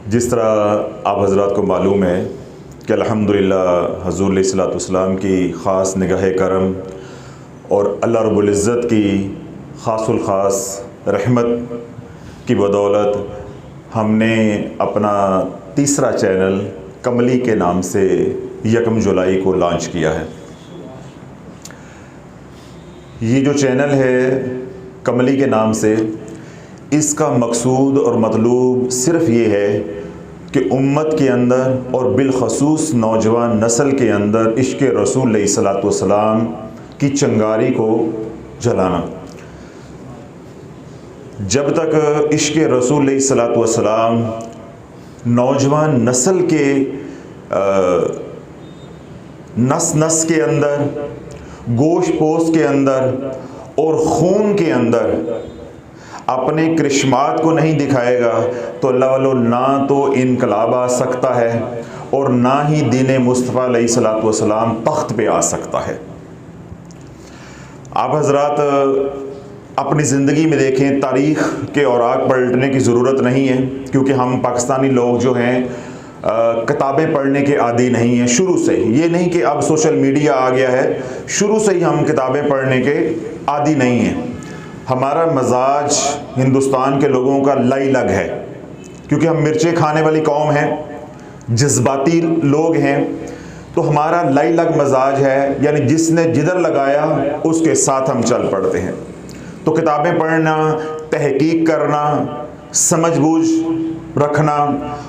जिस तरह आप हज़रात को मालूम है कि अल्हम्दुलिल्लाह हुज़ूर अलैहिस्सलाम की ख़ास निगाह करम और अल्लाह रब्बुल इज़्ज़त की ख़ासुल ख़ास रहमत की बदौलत हमने अपना तीसरा चैनल कमली के नाम से 1 जुलाई को लॉन्च किया है। ये जो चैनल है कमली के नाम से, इसका मकसूद और मतलूब सिर्फ़ ये है कि उम्मत के अंदर और बिलखसूस नौजवान नस्ल के अंदर इश्क़ रसूल अलैहिस्सलातु वस्सलाम की चिंगारी को जलाना। जब तक इश्क़ रसूल अलैहिस्सलातु वस्सलाम नौजवान नस्ल के नस नस के अंदर, गोश्त पोश के अंदर और खून के अंदर अपने करिश्मात को नहीं दिखाएगा तो अल्लाह वालों ना तो इनकलाब आ सकता है और ना ही दीन मुस्तफ़ा अलैहिस्सलातु वस्सलाम तख्त पे आ सकता है। आप हज़रात अपनी ज़िंदगी में देखें, तारीख़ के औराक पलटने की ज़रूरत नहीं है, क्योंकि हम पाकिस्तानी लोग जो हैं किताबें पढ़ने के आदी नहीं हैं शुरू से। ये नहीं कि अब सोशल मीडिया आ गया है, शुरू से ही हम किताबें पढ़ने के आदी नहीं हैं। हमारा मजाज हिंदुस्तान के लोगों का लग है, क्योंकि हम मिर्चें खाने वाली कौम हैं, जज्बाती लोग हैं, तो हमारा लग मजाज है, यानी जिसने जिधर लगाया उसके साथ हम चल पड़ते हैं। तो किताबें पढ़ना, तहकीक करना, समझबूझ रखना,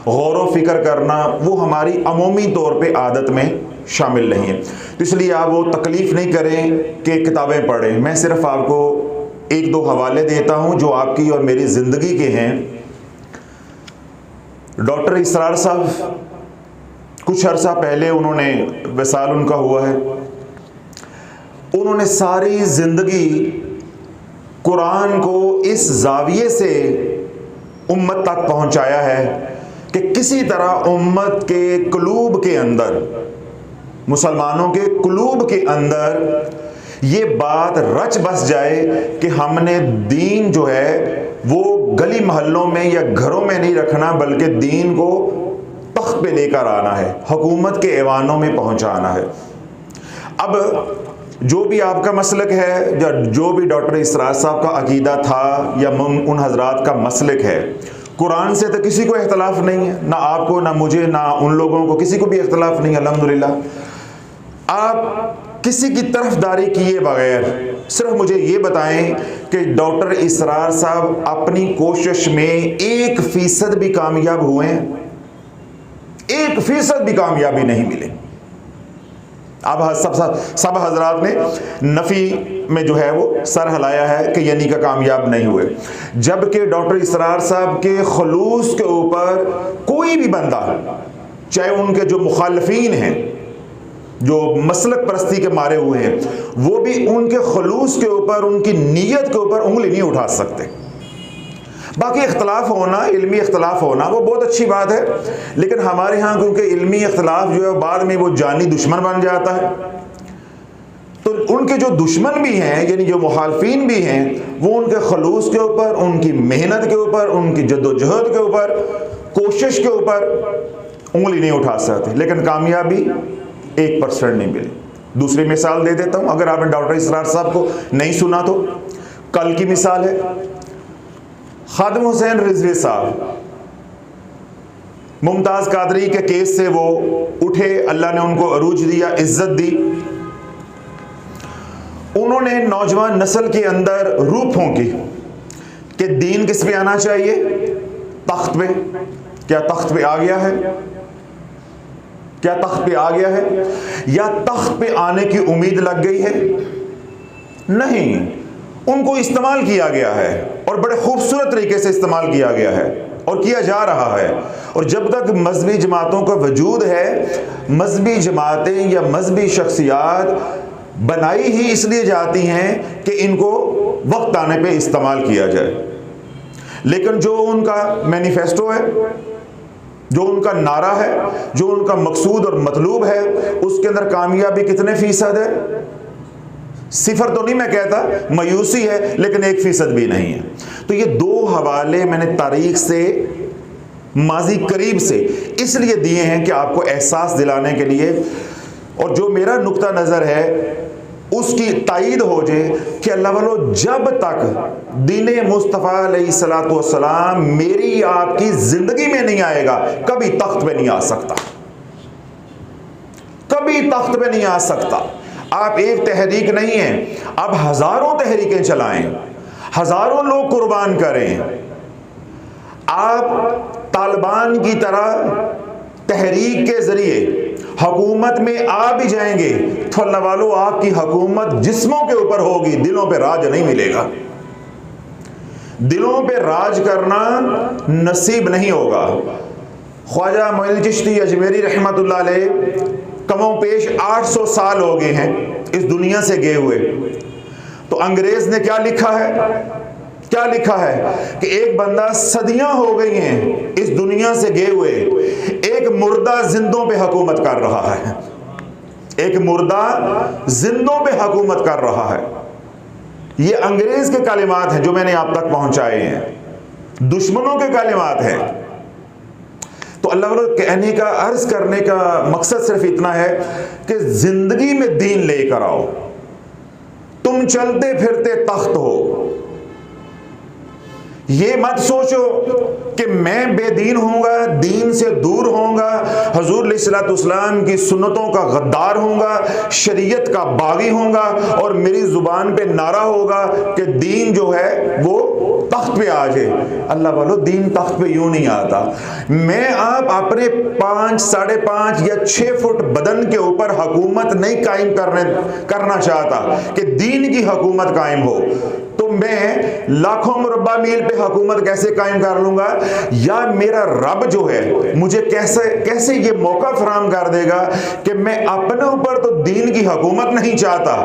गौर व फिक्र करना, वो हमारी अमूमी तौर पे आदत में शामिल नहीं है। तो इसलिए आप वो तकलीफ़ नहीं करें कि किताबें पढ़ें। मैं सिर्फ़ आपको 1-2 हवाले देता हूँ जो आपकी और मेरी ज़िंदगी के हैं। डॉक्टर इसरार साहब, कुछ अर्सा पहले उन्होंने विसाल उनका हुआ है। उन्होंने सारी ज़िंदगी कुरान को इस ज़ाविये से उम्मत तक पहुँचाया है कि किसी तरह उम्मत के कुलूब के अंदर, मुसलमानों के कुलूब के अंदर ये बात रच बस जाए कि हमने दीन जो है वो गली मोहल्लों में या घरों में नहीं रखना, बल्कि दीन को तख्त पे लेकर आना है, हुकूमत के ऐवानों में पहुंचाना है। अब जो भी आपका मसलक है, या जो भी डॉक्टर इसरार साहब का अकीदा था या उन हजरात का मसलक है, कुरान से तो किसी को इख्तलाफ नहीं है, ना आपको, ना मुझे, ना उन लोगों को, किसी को भी इख्तलाफ नहीं है अल्हम्दुलिल्लाह। आप किसी की तरफदारी किए बगैर सिर्फ मुझे ये बताएं कि डॉक्टर इसरार साहब अपनी कोशिश में 1% भी कामयाब हुए हैं? 1% भी कामयाबी नहीं मिले। अब सब हजरात ने नफ़ी में जो है वो सर हिलाया है कि यानी का कामयाब नहीं हुए, जबकि डॉक्टर इसरार साहब के खलूस के ऊपर कोई भी बंदा, चाहे उनके जो मुखालफीन हैं, जो मसलक परस्ती के मारे हुए हैं, वो भी उनके खलूस के ऊपर, उनकी नीयत के ऊपर उंगली नहीं उठा सकते। बाकी इख्तलाफ होना, इल्मी इख्तलाफ होना वो बहुत अच्छी बात है, लेकिन हमारे यहाँ क्योंकि इल्मी इख्तलाफ जो है बाद में वो जानी दुश्मन बन जाता है, तो उनके जो दुश्मन भी हैं, यानी जो मुखालफीन भी हैं, वो उनके खलूस के ऊपर, उनकी मेहनत के ऊपर, उनकी जद्दोजहद के ऊपर, कोशिश के ऊपर उंगली नहीं उठा सकते, लेकिन कामयाबी 1% नहीं मिली। दूसरी मिसाल दे देता हूँ, अगर आपने डॉक्टर इसरार साहब को नहीं सुना तो कल की मिसाल है खादिम हुसैन रिजवी साहब। मुमताज़ कादरी के केस से वो उठे, अल्लाह ने उनको अरूज दिया, इज्जत दी। उन्होंने नौजवान नस्ल के अंदर रूह फूंकी कि दीन किस पे आना चाहिए? तख्त पे। क्या तख्त पे आ गया है? क्या तख्त पे आ गया है? या तख्त पे आने की उम्मीद लग गई है? नहीं, उनको इस्तेमाल किया गया है और बड़े खूबसूरत तरीके से इस्तेमाल किया गया है और किया जा रहा है। और जब तक मजहबी जमातों का वजूद है, मजहबी जमातें या मजहबी शख्सियात बनाई ही इसलिए जाती हैं कि इनको वक्त आने पे इस्तेमाल किया जाए। लेकिन जो उनका मैनिफेस्टो है, जो उनका नारा है, जो उनका मकसूद और मतलूब है, उसके अंदर कामयाबी कितने फीसद है? 0 तो नहीं मैं कहता, मायूसी है, लेकिन 1% भी नहीं है। तो ये 2 हवाले मैंने तारीख से माजी करीब से इसलिए दिए हैं कि आपको एहसास दिलाने के लिए, और जो मेरा नुक्ता नज़र है उसकी तायीद हो जाए कि अल्लाह वालों, जब तक दीन मुस्तफ़ा अलैहिस्सलातु वस्सलाम मेरी आपकी ज़िंदगी में नहीं आएगा, कभी तख्त पे नहीं आ सकता, कभी तख्त पे नहीं आ सकता। आप एक तहरीक नहीं है, आप हज़ारों तहरीकें चलाएं, हज़ारों लोग कुर्बान करें, आप तालिबान की तरह तहरीक के ज़रिए हुकूमत में आ भी जाएंगे तो अल्लाह वालों, आपकी हुकूमत जिस्मों के ऊपर होगी, दिलों पे राज नहीं मिलेगा, दिलों पे राज करना नसीब नहीं होगा। ख्वाजा मोइनुद्दीन चिश्ती अजमेरी रहमतुल्लाह अलैह कमों पेश 800 साल हो गए हैं इस दुनिया से गए हुए। तो अंग्रेज ने क्या लिखा है, क्या लिखा है कि एक बंदा सदियां हो गई हैं इस दुनिया से गए हुए, एक मुर्दा जिंदों पे हुकूमत कर रहा है, एक मुर्दा जिंदों पे हुकूमत कर रहा है। ये अंग्रेज के कलिमात हैं जो मैंने आप तक पहुंचाए हैं, दुश्मनों के कलिमात हैं। तो अल्लाह वालों, कहने का, अर्ज करने का मकसद सिर्फ इतना है कि जिंदगी में दीन लेकर आओ। तुम चलते फिरते तख्त हो, ये मत सोचो कि मैं बेदीन होऊंगा, दीन से दूर होऊंगा, हुजूर अलैहिस्सलाम की सुन्नतों का गद्दार होऊंगा, शरीयत का बागी होऊंगा और मेरी जुबान पे नारा होगा कि दीन जो है वो तख्त पे आ जाए। अल्लाह वालों, दीन तख्त पे यूं नहीं आता। मैं आप अपने 5, 5.5 या 6 फुट बदन के ऊपर हुकूमत नहीं कायम करना चाहता कि दीन की हुकूमत कायम हो, तो मैं लाखों मुरब्बा मील पे हुकूमत कैसे कायम कर लूंगा, या मेरा रब जो है मुझे कैसे ये मौका फराहम कर देगा कि मैं अपने ऊपर तो दीन की हुकूमत नहीं चाहता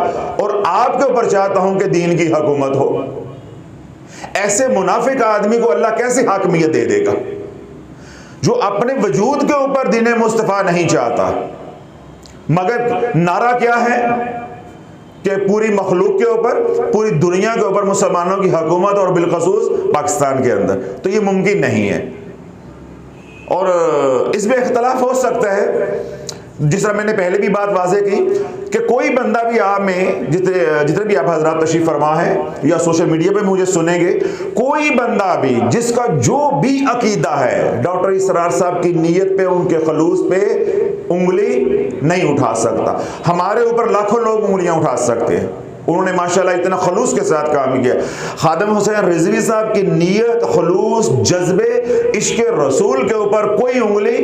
और आपके ऊपर चाहता हूं कि दीन की हुकूमत हो। ऐसे मुनाफिक आदमी को अल्लाह कैसे हाकमियत दे देगा जो अपने वजूद के ऊपर दीन मुस्तफ़ा नहीं चाहता। मगर नारा क्या है कि पूरी मखलूक के ऊपर, पूरी दुनिया के ऊपर मुसलमानों की हुकूमत और बिलखसूस पाकिस्तान के अंदर। तो ये मुमकिन नहीं है और इसमें इख्तलाफ हो सकता है। जिस तरह मैंने पहले भी बात वाज़े की कि कोई बंदा भी आप में, जितने भी आप हजरात तशरीफ़ फरमा है या सोशल मीडिया पे मुझे सुनेंगे, कोई बंदा भी जिसका जो भी अकीदा है डॉक्टर इसरार साहब की नीयत पे, उनके खलूस पे उंगली नहीं उठा सकता। हमारे ऊपर लाखों लोग उंगलियां उठा सकते हैं, उन्होंने माशाल्लाह इतना खलूस के साथ काम किया। खादिम हुसैन रिजवी साहब की नीयत, खलूस, जज्बे, इश्क रसूल के ऊपर कोई उंगली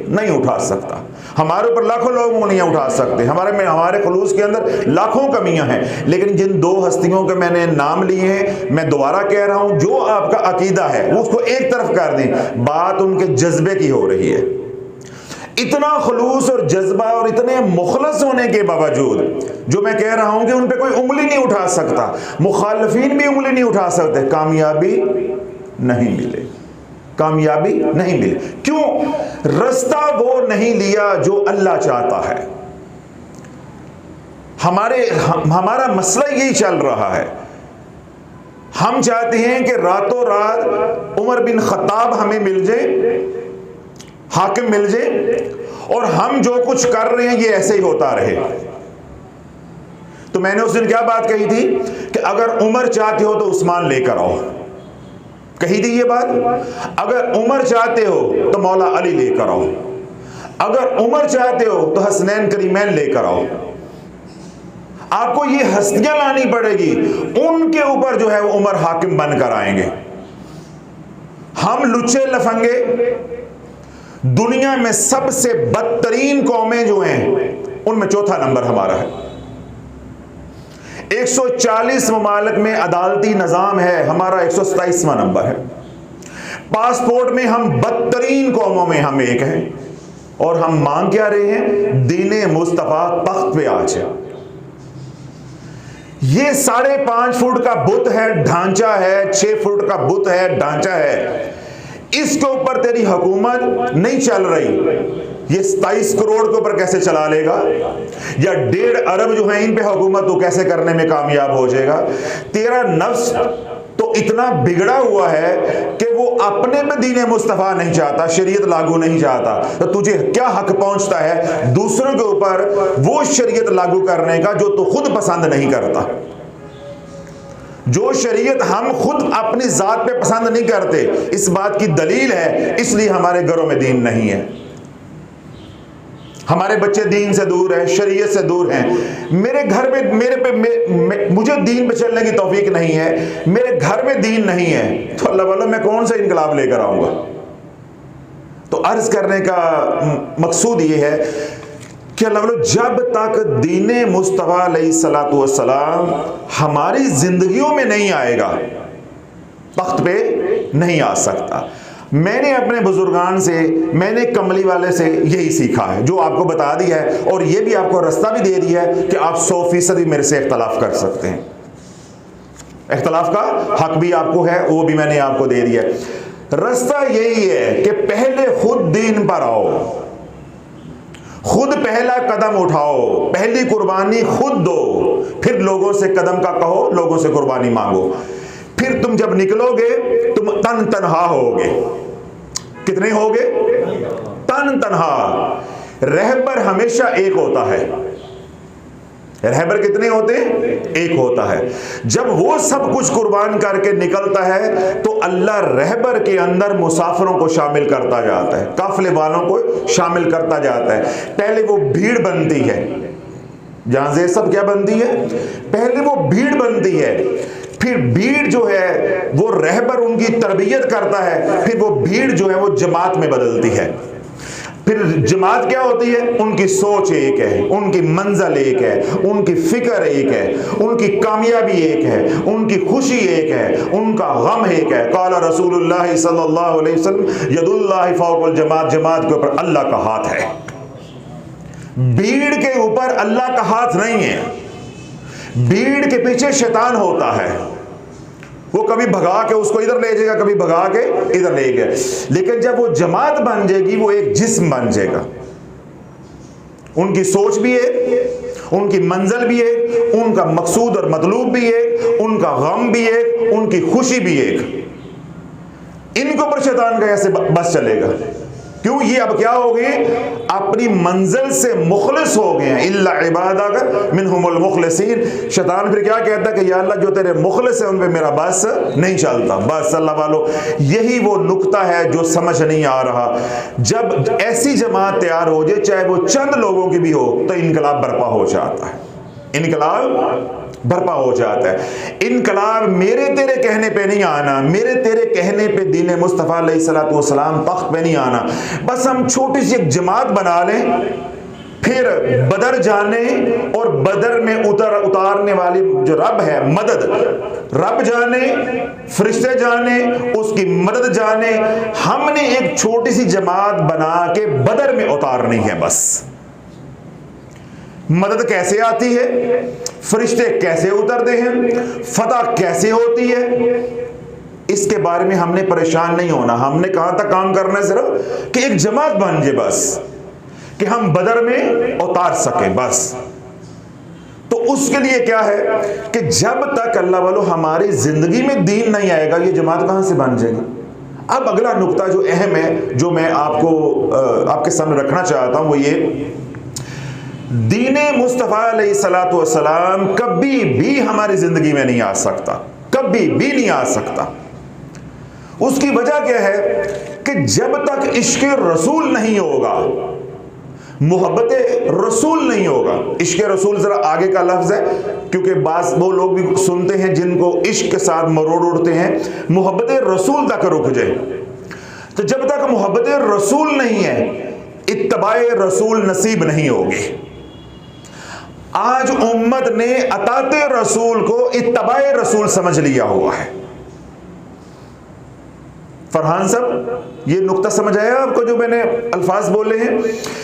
नहीं उठा सकता। हमारे ऊपर लाखों लोग उंगलियां उठा सकते हैं, हमारे खलूस के अंदर लाखों कमियां हैं। लेकिन जिन 2 हस्तियों के मैंने नाम लिए हैं, मैं दोबारा कह रहा हूं, जो आपका अकीदा है उसको एक तरफ कर दें, बात उनके जज्बे की हो रही है। इतना खलूस और जज्बा और इतने मुखलस होने के बावजूद जो मैं कह रहा हूं कि उन पे कोई उंगली नहीं उठा सकता, मुखालिफिन भी उंगली नहीं उठा सकते, कामयाबी नहीं मिले, कामयाबी नहीं मिली। क्यों? रास्ता वो नहीं लिया जो अल्लाह चाहता है। हमारा मसला यही चल रहा है। हम चाहते हैं कि रातों रात उमर बिन खत्ताब हमें मिल जाए, हाकिम मिल जाए और हम जो कुछ कर रहे हैं ये ऐसे ही होता रहे। तो मैंने उस दिन क्या बात कही थी कि अगर उमर चाहते हो तो उस्मान लेकर आओ, कही थी ये बात। अगर उमर चाहते हो तो मौला अली लेकर आओ, अगर उमर चाहते हो तो हसनैन करीमैन लेकर आओ। आपको ये हस्तियां लानी पड़ेगी, उनके ऊपर जो है वो उमर हाकिम बनकर आएंगे। हम लुच्चे लफंगे दुनिया में सबसे बदतरीन कौमें जो हैं उनमें चौथा नंबर हमारा है। 140 ममालिक में अदालती निज़ाम है, हमारा 127वां नंबर है। पासपोर्ट में हम बदतरीन कौमों में हम एक हैं और हम मांग क्या रहे हैं? दीने मुस्तफ़ा तख्त पे आ जाए। ये 5.5 फुट का बुत है, ढांचा है, 6 फुट का बुत है, ढांचा है, इसके ऊपर तेरी हुकूमत नहीं चल रही। ये 27 करोड़ के ऊपर कैसे चला लेगा? या 1.5 अरब जो है इन पे हुकूमत तो कैसे करने में कामयाब हो जाएगा? तेरा नफ्स तो इतना बिगड़ा हुआ है कि वो अपने पे दीन मुस्तफ़ा नहीं चाहता, शरीयत लागू नहीं चाहता, तो तुझे क्या हक पहुंचता है दूसरों के ऊपर वो शरीयत लागू करने का जो तू खुद पसंद नहीं करता। जो शरीयत हम खुद अपनी जात पे पसंद नहीं करते, इस बात की दलील है, इसलिए हमारे घरों में दीन नहीं है, हमारे बच्चे दीन से दूर हैं, शरीयत से दूर हैं। मेरे घर में मुझे दीन पे चलने की तौफीक नहीं है, मेरे घर में दीन नहीं है, तो अल्लाह वाला मैं कौन सा इनकलाब लेकर आऊंगा। तो अर्ज करने का मकसूद ये है कि अल्लाह वाला जब तक दीन मुस्तफ़ा अलैहिस्सलातु वस्सलाम हमारी जिंदगियों में नहीं आएगा, तख्त पे नहीं आ सकता। मैंने अपने बुजुर्गान से, मैंने कमली वाले से यही सीखा है, जो आपको बता दिया है, और ये भी आपको रास्ता भी दे दिया है कि आप 100% मेरे से इख्तलाफ कर सकते हैं। इख्तलाफ का हक भी आपको है, वो भी मैंने आपको दे दिया है। रास्ता यही है कि पहले खुद दीन पर आओ, खुद पहला कदम उठाओ, पहली कुर्बानी खुद दो, फिर लोगों से कदम का कहो, लोगों से कुर्बानी मांगो। फिर तुम जब निकलोगे तुम तन तनहा होगे। कितने होगे? तन तनहा। रहबर हमेशा एक होता है। रहबर कितने होते हैं? एक होता है। जब वो सब कुछ कुर्बान करके निकलता है तो अल्लाह रहबर के अंदर मुसाफिरों को शामिल करता जाता है, काफिले वालों को शामिल करता जाता है। पहले वो भीड़ बनती है, जहां से सब क्या बनती है, पहले वो भीड़ बनती है, फिर भीड़ जो है वो रहबर उनकी तरबियत करता है, फिर वो भीड़ जो है वो जमात में बदलती है। फिर जमात क्या होती है? उनकी सोच एक है, उनकी मंजिल एक है, उनकी फिक्र एक है, उनकी कामयाबी एक है, उनकी खुशी एक है, उनका गम एक है। काला रसूलुल्लाह सल्लल्लाहु अलैहि वसल्लम यदुल्लाहि फौकल जमात, जमात के ऊपर अल्लाह का हाथ है, भीड़ के ऊपर अल्लाह का हाथ नहीं है। भीड़ के पीछे शैतान होता है, वो कभी भगा के उसको इधर ले जाएगा, कभी भगा के इधर ले गया। लेकिन जब वो जमात बन जाएगी वो एक जिस्म बन जाएगा। उनकी सोच भी एक, उनकी मंजिल भी एक, उनका मकसूद और मतलूब भी एक, उनका गम भी एक, उनकी खुशी भी एक। इनके ऊपर शैतान का ऐसे बस चलेगा। क्यों? ये अब क्या हो गए? अपनी मंजिल से मुखलिस हो गए हैं। इल्ला इबादक मिनहुमुल मुखलिसीन। शैतान फिर क्या कहता है कि या अल्लाह जो तेरे मुखलिस है उन पे मेरा बस नहीं चलता। बस अल्लाह वालों, यही वो नुक्ता है जो समझ नहीं आ रहा। जब ऐसी जमात तैयार हो जाए, चाहे वो चंद लोगों की भी हो, तो इनकलाब बर्पा हो जाता है, इनकलाब बर्पा हो जाता है। इनकलाब मेरे तेरे कहने पे नहीं आना, मेरे तेरे कहने पे दीन मुस्तफ़ा अलैहिस्सलातु वस्सलाम तख्त पे नहीं आना। बस हम छोटी सी एक जमात बना लें, फिर बदर जाने और बदर में उतारने वाली जो रब है, मदद रब जाने, फरिश्ते जाने, उसकी मदद जाने। हमने एक छोटी सी जमात बना के बदर में उतारनी है। बस मदद कैसे आती है, फरिश्ते कैसे उतरते हैं, फतह कैसे होती है, इसके बारे में हमने परेशान नहीं होना। हमने कहां तक काम करना है? सिर्फ कि एक जमात बन जाए, बस कि हम बदर में उतार सकें। बस तो उसके लिए क्या है कि जब तक अल्लाह वालों हमारी जिंदगी में दीन नहीं आएगा, ये जमात कहां से बन जाएगी। अब अगला नुक्ता जो अहम है, जो मैं आपके सामने रखना चाहता हूं, वो ये, दीन मुस्तफ़ा अलैहिस्सलातु वस्सलाम कभी भी हमारी जिंदगी में नहीं आ सकता, कभी भी नहीं आ सकता। उसकी वजह क्या है कि जब तक इश्क़ रसूल नहीं होगा, मोहब्बत रसूल नहीं होगा। इश्क़ रसूल जरा आगे का लफ्ज़ है, क्योंकि बास वो लोग भी सुनते हैं जिनको इश्क़ के साथ मरोड़ उड़ते हैं। मोहब्बत रसूल तक रुक जाए, तो जब तक मोहब्बत रसूल नहीं है, इत्तबाए रसूल नसीब नहीं होगी। आज उम्मत ने अताते रसूल को इत्तबाए रसूल समझ लिया हुआ है। फरहान साहब, ये नुक्ता समझ आया आपको जो मैंने अल्फाज बोले हैं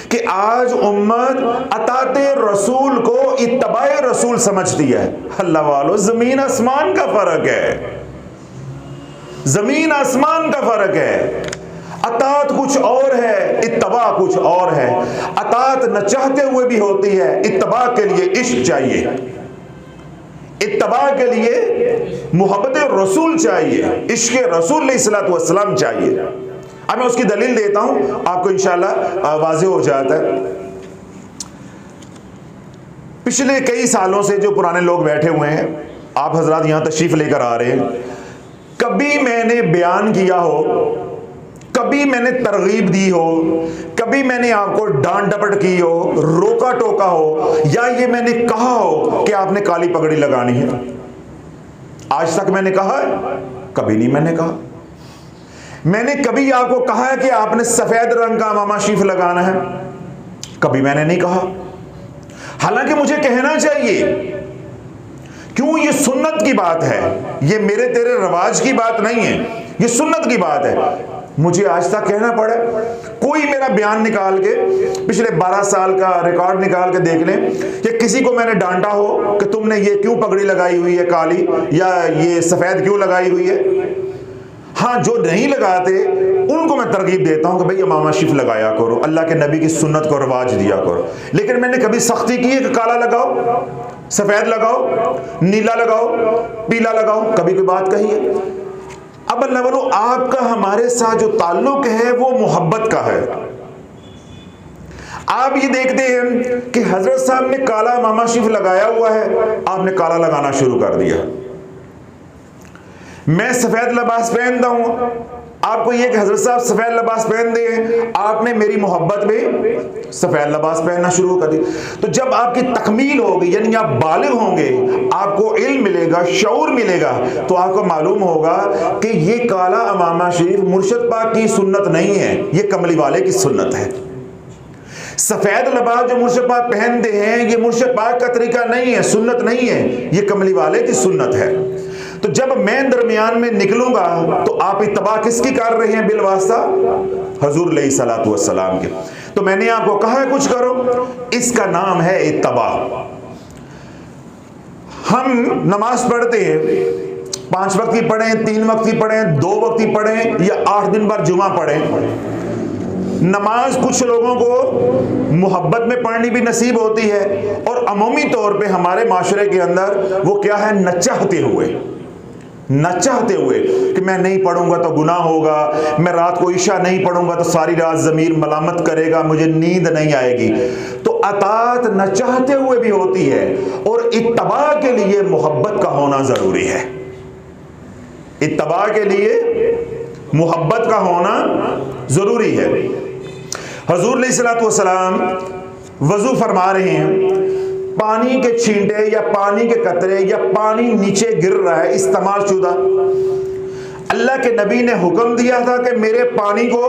कि आज उम्मत अताते रसूल को इत्तबाए रसूल समझती है। अल्लाह वालों, जमीन आसमान का फर्क है, जमीन आसमान का फर्क है। अतात कुछ और है, इत्तबा कुछ और है। अतात न चाहते हुए भी होती है, इत्तबा के लिए इश्क चाहिए। इत्तबा के लिए मोहब्बत रसूल चाहिए, इश्क रसूल अलैहिस्सलातु वस्सलाम चाहिए। अब मैं उसकी दलील देता हूं, आपको इंशाअल्लाह वाज़ेह हो जाता है। पिछले कई सालों से जो पुराने लोग बैठे हुए हैं, आप हजरात यहां तशरीफ लेकर आ रहे हैं, कभी मैंने बयान किया हो, कभी मैंने तरगीब दी हो, कभी मैंने आपको डांट डपट की हो, रोका टोका हो, या ये मैंने कहा हो कि आपने काली पगड़ी लगानी है? आज तक मैंने कहा है? कभी नहीं मैंने कहा। मैंने कभी आपको कहा है कि आपने सफेद रंग का अमामा शीफ लगाना है? कभी मैंने नहीं कहा। हालांकि मुझे कहना चाहिए, क्यों? ये सुन्नत की बात है, ये मेरे तेरे रवाज की बात नहीं है, ये सुन्नत की बात है। मुझे आज तक कहना पड़े? कोई मेरा बयान निकाल के, पिछले 12 साल का रिकॉर्ड निकाल के देख लें कि किसी को मैंने डांटा हो कि तुमने ये क्यों पगड़ी लगाई हुई है काली, या ये सफेद क्यों लगाई हुई है? हाँ, जो नहीं लगाते उनको मैं तरगीब देता हूं कि भाई अमामा शीफ लगाया करो, अल्लाह के नबी की सुन्नत को रवाज दिया करो। लेकिन मैंने कभी सख्ती की है कि काला लगाओ, सफेद लगाओ, नीला लगाओ, पीला लगाओ? कभी कोई बात कही है? अब अल्लाह वालों, आपका हमारे साथ जो ताल्लुक है वो मोहब्बत का है। आप ये देखते हैं कि हजरत साहब ने काला अमामा शीफ लगाया हुआ है, आपने काला लगाना शुरू कर दिया। मैं सफेद लिबास पहनता हूं, आपको यह कि हजरत साहब सफेद लिबास पहन दे, आपने मेरी मोहब्बत में सफेद लिबास पहनना शुरू कर दिया। तो जब आपकी तकमील होगी, यानी आप बालिग होंगे, आपको इल्म मिलेगा, शऊर मिलेगा, तो आपको मालूम होगा कि ये काला अमामा शरीफ मुर्शिद पाक की सुन्नत नहीं है, ये कमली वाले की सुन्नत है। सफेद लिबास जो मुर्शिद पाक पहनते हैं, ये मुर्शिद पाक का तरीका नहीं है, सुन्नत नहीं है, ये कमली वाले की सुन्नत है। तो जब मैं दरमियान में निकलूंगा तो आप इत्तबा किसकी कर रहे हैं? बिलवास्ता हुजूर अलैहिस्सलातु वस्सलाम के। तो मैंने आपको कहा है कुछ करो, इसका नाम है इत्तबा। हम नमाज पढ़ते हैं, 5 वक्त की पढ़ें, 3 वक्त की पढ़ें, 2 वक्त की पढ़ें, या 8 दिन बाद जुमा पढ़ें। नमाज कुछ लोगों को मोहब्बत में पढ़नी भी नसीब होती है, और अमूमी तौर पे हमारे माशरे के अंदर वो क्या है? न चाहते हुए कि मैं नहीं पढ़ूंगा तो गुनाह होगा, मैं रात को ईशा नहीं पढ़ूंगा तो सारी रात ज़मीर मलामत करेगा, मुझे नींद नहीं आएगी। तो अतात न चाहते हुए भी होती है, और इत्तबा के लिए मोहब्बत का होना ज़रूरी है। इत्तबा के लिए मोहब्बत का होना ज़रूरी है। हुजूर अलैहिस्सलातु वस्सलाम वज़ू फरमा रहे हैं, पानी के छींटे या पानी के कतरे या पानी नीचे गिर रहा है इस्तेमाल शुदा, अल्लाह के नबी ने हुक्म दिया था कि मेरे पानी को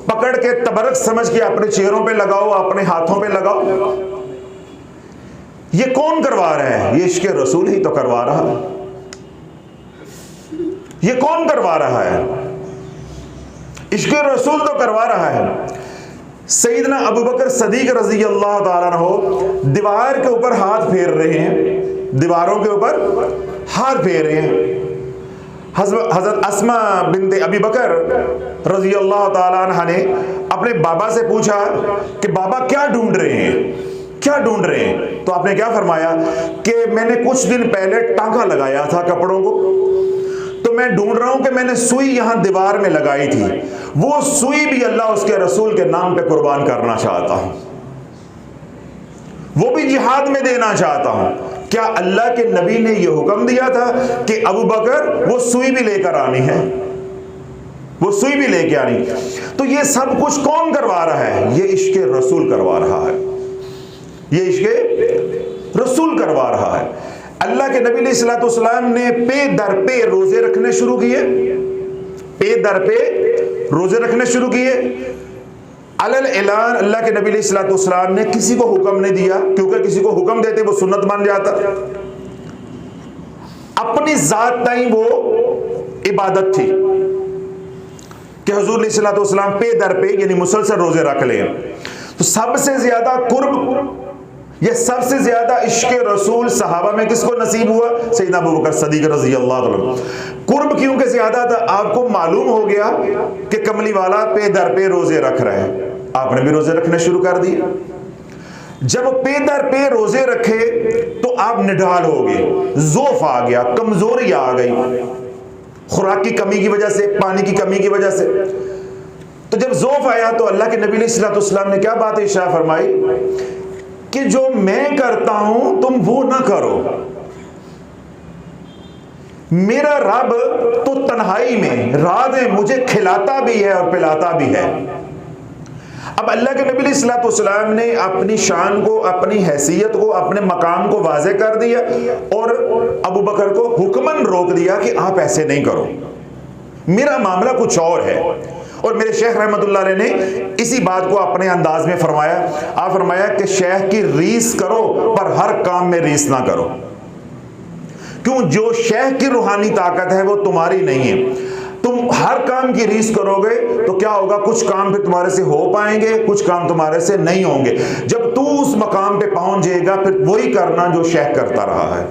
पकड़ के तबरक समझ के अपने चेहरों पे लगाओ, अपने हाथों पे लगाओ। ये कौन करवा रहा है? ये इश्क़ रसूल ही तो करवा रहा है। ये कौन करवा रहा है? इश्क़ रसूल तो करवा रहा है। सैयदना अबू बकर सदीक रज़ी अल्लाह ताला अन्हु दीवार के ऊपर हाथ फेर रहे हैं, दीवारों के ऊपर हाथ फेर रहे हैं। हज़रत अस्मा बिन्ते अबी बकर रज़ी अल्लाह ताला अन्हा ने अपने बाबा से पूछा कि बाबा क्या ढूंढ रहे हैं, क्या ढूंढ रहे हैं? तो आपने क्या फरमाया कि मैंने कुछ दिन पहले टांका लगाया था कपड़ों को, तो मैं ढूंढ रहा हूं कि मैंने सुई यहां दीवार में लगाई थी, वो सुई भी अल्लाह उसके रसूल के नाम पे कुर्बान करना चाहता हूं, वो भी जिहाद में देना चाहता हूं। क्या अल्लाह के नबी ने यह हुक्म दिया था कि अबू बकर वो सुई भी लेकर आनी है, वो सुई भी लेकर आनी? तो ये सब कुछ कौन करवा रहा है? ये इश्क़ रसूल करवा रहा है, ये इश्क़ रसूल करवा रहा है। अल्लाह के नबी अलैहिस्सलातु वस्सलाम ने पे दर पे रोजे रखने शुरू किए, पे दर पे रोजे रखने शुरू किए। अलल ऐलान अल्लाह के नबी अलैहिस्सलातु वस्सलाम ने किसी को हुक्म नहीं दिया, क्योंकि किसी को हुक्म देते वो सुन्नत बन जाता। अपनी जात ताई वो इबादत थी कि हुजूर अलैहिस्सलातु वस्सलाम पे दर पे यानी मुसलसल रोजे रख लें। तो सबसे ज्यादा कुर्ब, ये सबसे ज्यादा इश्क़ रसूल सहाबा में किसको नसीब हुआ? सैयदना अबू बकर सदीक रज़ी अल्लाह ताला। कुर्ब क्योंकि ज्यादा था, आपको मालूम हो गया कि कमली वाला पे दर पे रोजे रख रहे हैं, आपने भी रोजे रखने शुरू कर दिए। जब पे दर पे रोजे रखे तो आप निढाल हो गए, जोफ आ गया, कमजोरी आ गई, खुराक की कमी की वजह से, पानी की कमी की वजह से। तो जब जोफ आया तो अल्लाह के नबी सल्लल्लाहु ने क्या बात इरशाद फरमाई कि जो मैं करता हूं तुम वो ना करो। मेरा रब तो तन्हाई में रात में मुझे खिलाता भी है और पिलाता भी है। अब अल्लाह के नबी सल्लल्लाहु अलैहि वसल्लम ने अपनी शान को, अपनी हैसियत को, अपने मकाम को वाज़े कर दिया और अबू बकर को हुक्मन रोक दिया कि आप ऐसे नहीं करो, मेरा मामला कुछ और है। और मेरे शेख रहमतुल्लाह अलैह ने इसी बात को अपने अंदाज में फरमाया। आप फरमाया कि शेख की रीस करो पर हर काम में रीस ना करो। क्यों? जो शेख की रूहानी ताकत है वो तुम्हारी नहीं है। तुम हर काम की रीस करोगे तो क्या होगा, कुछ काम फिर तुम्हारे से हो पाएंगे, कुछ काम तुम्हारे से नहीं होंगे। जब तू उस मकाम पे पहुंच जाएगा फिर वही करना जो शेख करता रहा है।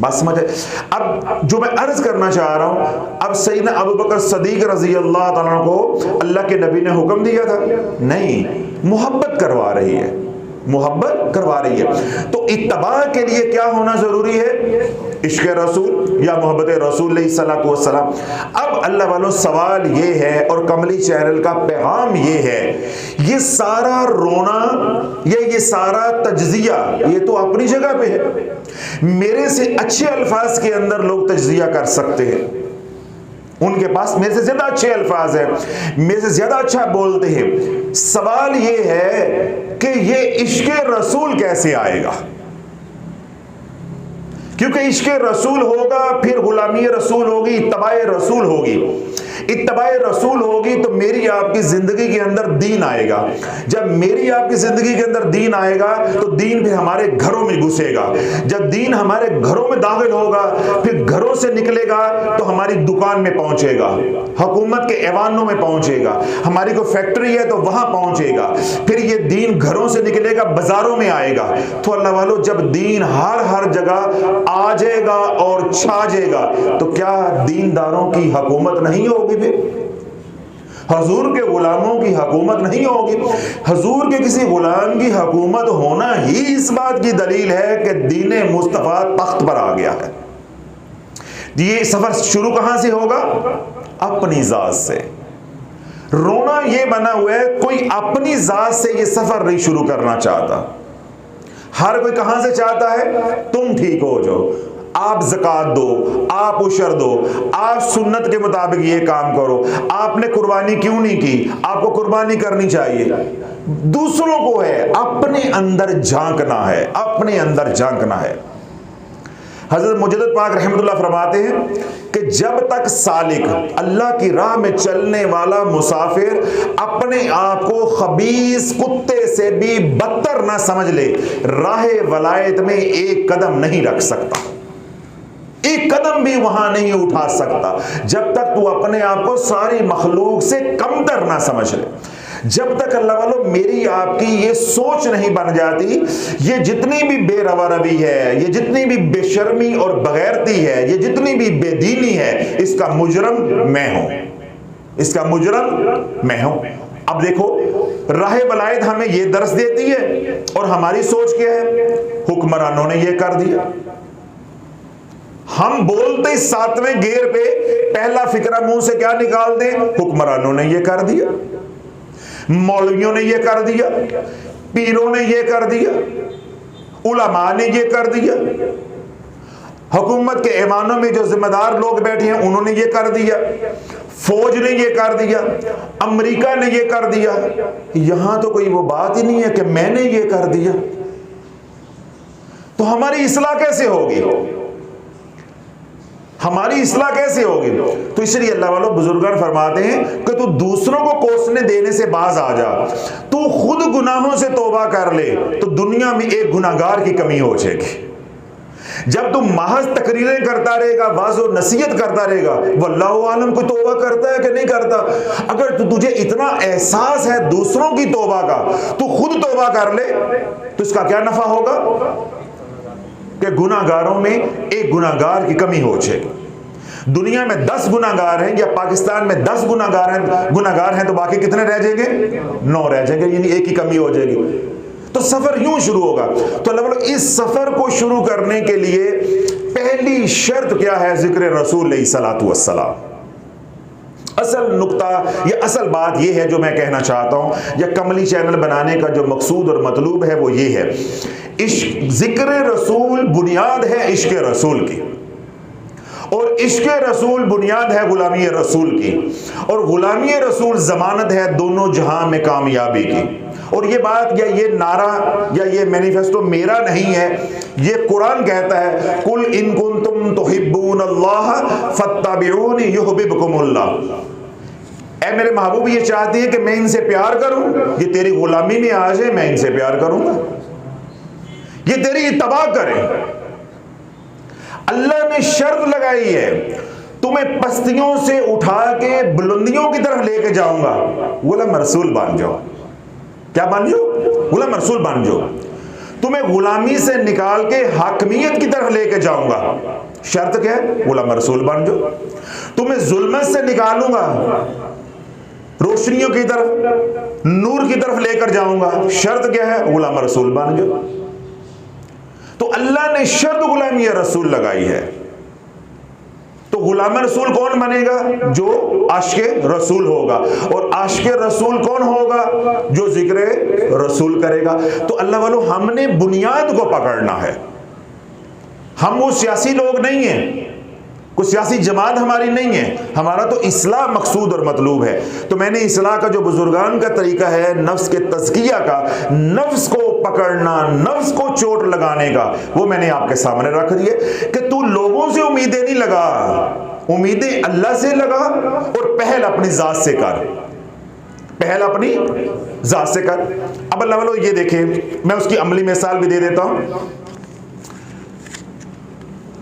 बात समझे? अब जो मैं अर्ज करना चाह रहा हूं, अब सैयदना अबू बकर सदीक रजी अल्लाह तआला को अल्लाह के नबी ने हुक्म दिया था? नहीं, मोहब्बत करवा रही है, मोहब्बत करवा रही है। तो इत्तबा के लिए क्या होना जरूरी है? इश्क रसूल या मोहब्बत रसूल सल्लल्लाहु अलैहि वसल्लम। अब अल्लाह वालों सवाल ये है और कमली चैनल का पैगाम ये है, ये सारा रोना ये सारा तज्जिया ये तो अपनी जगह पे है। मेरे से अच्छे अल्फाज के अंदर लोग तज्जिया कर सकते हैं, उनके पास मेरे से ज्यादा अच्छे अल्फाज हैं, मेरे से ज्यादा अच्छा बोलते हैं। सवाल ये है कि ये इश्क रसूल कैसे आएगा? क्योंकि इश्क रसूल होगा फिर गुलामी रसूल होगी, इत्तबाए रसूल होगी। इत्तबाए रसूल होगी तो मेरी आपकी जिंदगी के अंदर दीन आएगा। जब मेरी आपकी जिंदगी के अंदर दीन आएगा तो दीन फिर हमारे घरों में घुसेगा। जब दीन हमारे घरों में दाखिल होगा फिर घरों से निकलेगा तो हमारी दुकान में पहुंचेगा, हुकूमत के ऐवानों में पहुंचेगा, हमारी कोई फैक्ट्री है तो वहां पहुंचेगा, फिर ये दीन घरों से निकलेगा बाजारों में आएगा। तो अल्लाह वालों, जब दीन हर जगह आ जाएगा और छा जाएगा तो क्या दीनदारों की हुकूमत नहीं होगी? हजूर के गुलामों की हुकूमत नहीं होगी? हजूर के किसी गुलाम की हुकूमत होना ही इस बात की दलील है कि दीन मुस्तफा तख्त पर आ गया है। ये सफर शुरू कहां से होगा? अपनी जात से। रोना ये बना हुआ है, कोई अपनी जात से ये सफर नहीं शुरू करना चाहता। हर कोई कहां से चाहता है? तुम ठीक हो जाओ, आप ज़कात दो, आप उशर दो, आप सुन्नत के मुताबिक ये काम करो, आपने कुर्बानी क्यों नहीं की, आपको कुर्बानी करनी चाहिए। दूसरों को है, अपने अंदर झांकना है, अपने अंदर झांकना है। हजरत मुजद्दिद पाक रहमतुल्लाह फरमाते हैं कि जब तक सालिक, अल्लाह की राह में चलने वाला मुसाफिर अपने आप को खबीस कुत्ते से भी बदतर ना समझ ले, राह वलायत में एक कदम नहीं रख सकता, एक कदम भी वहां नहीं उठा सकता जब तक तू अपने आप को सारी मखलूक से कमतर ना समझ ले। जब तक अल्लाह वालों मेरी आपकी ये सोच नहीं बन जाती, ये जितनी भी बेरवा-रवी है, ये जितनी भी बेशर्मी और बगैरती है, ये जितनी भी बेदीनी है, इसका मुजरम मैं हूं, इसका मुजरम मैं हूं। अब देखो, राह वलायत हमें ये दर्स देती है और हमारी सोच क्या है? हुक्मरानों ने ये कर दिया। हम बोलते 7वें गेर पे पहला फिक्रा मुंह से क्या निकाल दें? हुक्मरानों ने ये कर दिया, मौलवियों ने ये कर दिया, पीरों ने ये कर दिया, उलमा ने ये कर दिया, हुकूमत के ऐवानों में जो जिम्मेदार लोग बैठे हैं उन्होंने ये कर दिया, फौज ने ये कर दिया, अमेरिका ने ये कर दिया। यहां तो कोई वो बात ही नहीं है कि मैंने ये कर दिया। तो हमारी इस्लाह कैसे होगी? हमारी इस्लाह कैसे होगी? तो इसलिए अल्लाह वालों बुजुर्गान फरमाते हैं कि तू दूसरों को कोसने देने से बाज आ जा, तू खुद गुनाहों से तौबा कर ले तो दुनिया में एक गुनाहगार की कमी हो जाएगी। जब तू महज तकरीरें करता रहेगा, वाज़ो नसीहत करता रहेगा, वल्लाहु आलम कोई तौबा करता है कि नहीं करता। अगर तुझे इतना एहसास है दूसरों की तौबा का, तू खुद तौबा कर ले तो इसका क्या नफा होगा कि गुनाहगारों में एक गुनाहगार की कमी हो जाएगी। दुनिया में 10 गुनाहगार हैं या पाकिस्तान में 10 गुनाहगार हैं तो बाकी कितने रह जाएंगे? 9 रह जाएंगे, यानी एक की कमी हो जाएगी। तो सफर यूं शुरू होगा। तो अल्लाह बोले इस सफर को शुरू करने के लिए पहली शर्त क्या है? जिक्र रसूल अलैहिस्सलातु वस्सलाम। असल नुक्ता या असल बात यह है जो मैं कहना चाहता हूं, या कमली चैनल बनाने का जो मकसूद और मतलूब है वो ये है, इश्क जिक्र रसूल बुनियाद है इश्क रसूल की, और इश्क रसूल बुनियाद है गुलामी रसूल की, और गुलामी रसूल जमानत है दोनों जहां में कामयाबी की। और ये बात या ये नारा या ये मैनिफेस्टो मेरा नहीं है, ये कुरान कहता है, कुल इन कुंतुम तुहिब्बूनल्लाह फत्तबिऊनी युहब्बुकुमुल्लाह। ऐ मेरे महबूब ये चाहती है कि मैं इनसे प्यार करूं, ये तेरी गुलामी में आ जाए, मैं इनसे प्यार करूंगा, ये तेरी इत्तबा करें। अल्लाह ने शर्त लगाई है, तुम्हें पस्तियों से उठा के बुलंदियों की तरफ लेके जाऊंगा, गुलाम रसूल बन जाओ। क्या बन जाओ? गुलाम रसूल बन जाओ। तुम्हें गुलामी से निकाल के हाकमियत की तरफ लेके जाऊंगा, शर्त क्या है? गुलाम रसूल बन जाओ। तुम्हें जुल्मत से निकालूंगा, रोशनियों की तरफ, नूर की तरफ लेकर जाऊंगा, शर्त क्या है? गुलाम रसूल बन जाओ। तो अल्लाह ने शर्त गुलामी रसूल लगाई है। तो गुलाम रसूल कौन बनेगा? जो आशिक़े रसूल होगा। और आशिक़े रसूल कौन होगा? जो जिक्र रसूल करेगा। तो अल्लाह वालों, हमने बुनियाद को पकड़ना है। हम वो सियासी लोग नहीं हैं, कोई सियासी जमात हमारी नहीं है, हमारा तो इस्लाह मकसूद और मतलूब है। तो मैंने इस्लाह का जो बुजुर्गान का तरीका है, नफ्स के तज़किया का, नफ्स को पकड़ना, नफ्स को चोट लगाने का, वो मैंने आपके सामने रख दिए कि तू लोगों से उम्मीदें नहीं लगा, उम्मीदें अल्लाह से लगा, और पहल अपनी ज़ात से कर, पहल अपनी ज़ात से कर। अब अल्लाह वालों ये देखें, मैं उसकी अमली मिसाल भी दे देता हूँ।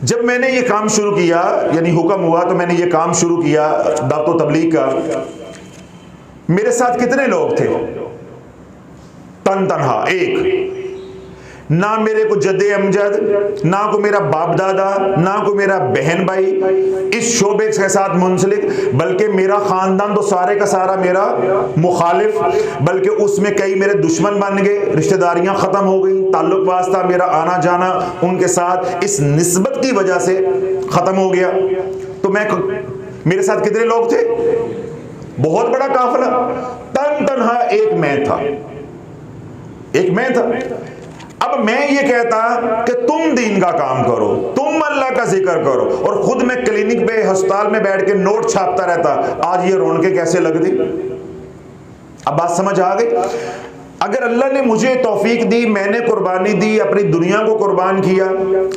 जब मैंने ये काम शुरू किया, यानी हुक्म हुआ तो मैंने ये काम शुरू किया दावत व तबलीग का, मेरे साथ कितने लोग थे? तनहा एक, ना मेरे को जद्दे अमजद, ना को मेरा बाप दादा, ना को मेरा बहन भाई इस शोबे के साथ मुंसलिक, बल्कि मेरा खानदान तो सारे का सारा मेरा मुखालिफ, बल्कि उसमें कई मेरे दुश्मन बन गए, रिश्तेदारियां खत्म हो गई, ताल्लुक वास्ता मेरा आना जाना उनके साथ इस निस्बत की वजह से खत्म हो गया। तो मेरे साथ कितने लोग थे? बहुत बड़ा काफिला। तनहा एक मैं था, एक मैं था। अब मैं ये कहता कि तुम दीन का काम करो, तुम अल्लाह का जिक्र करो, और खुद मैं क्लिनिक पे अस्पताल में बैठ के नोट छापता रहता, आज ये रौनकें कैसे लगती? अब बात समझ आ गई? अगर अल्लाह ने मुझे तौफीक दी, मैंने कुर्बानी दी, अपनी दुनिया को कुर्बान किया,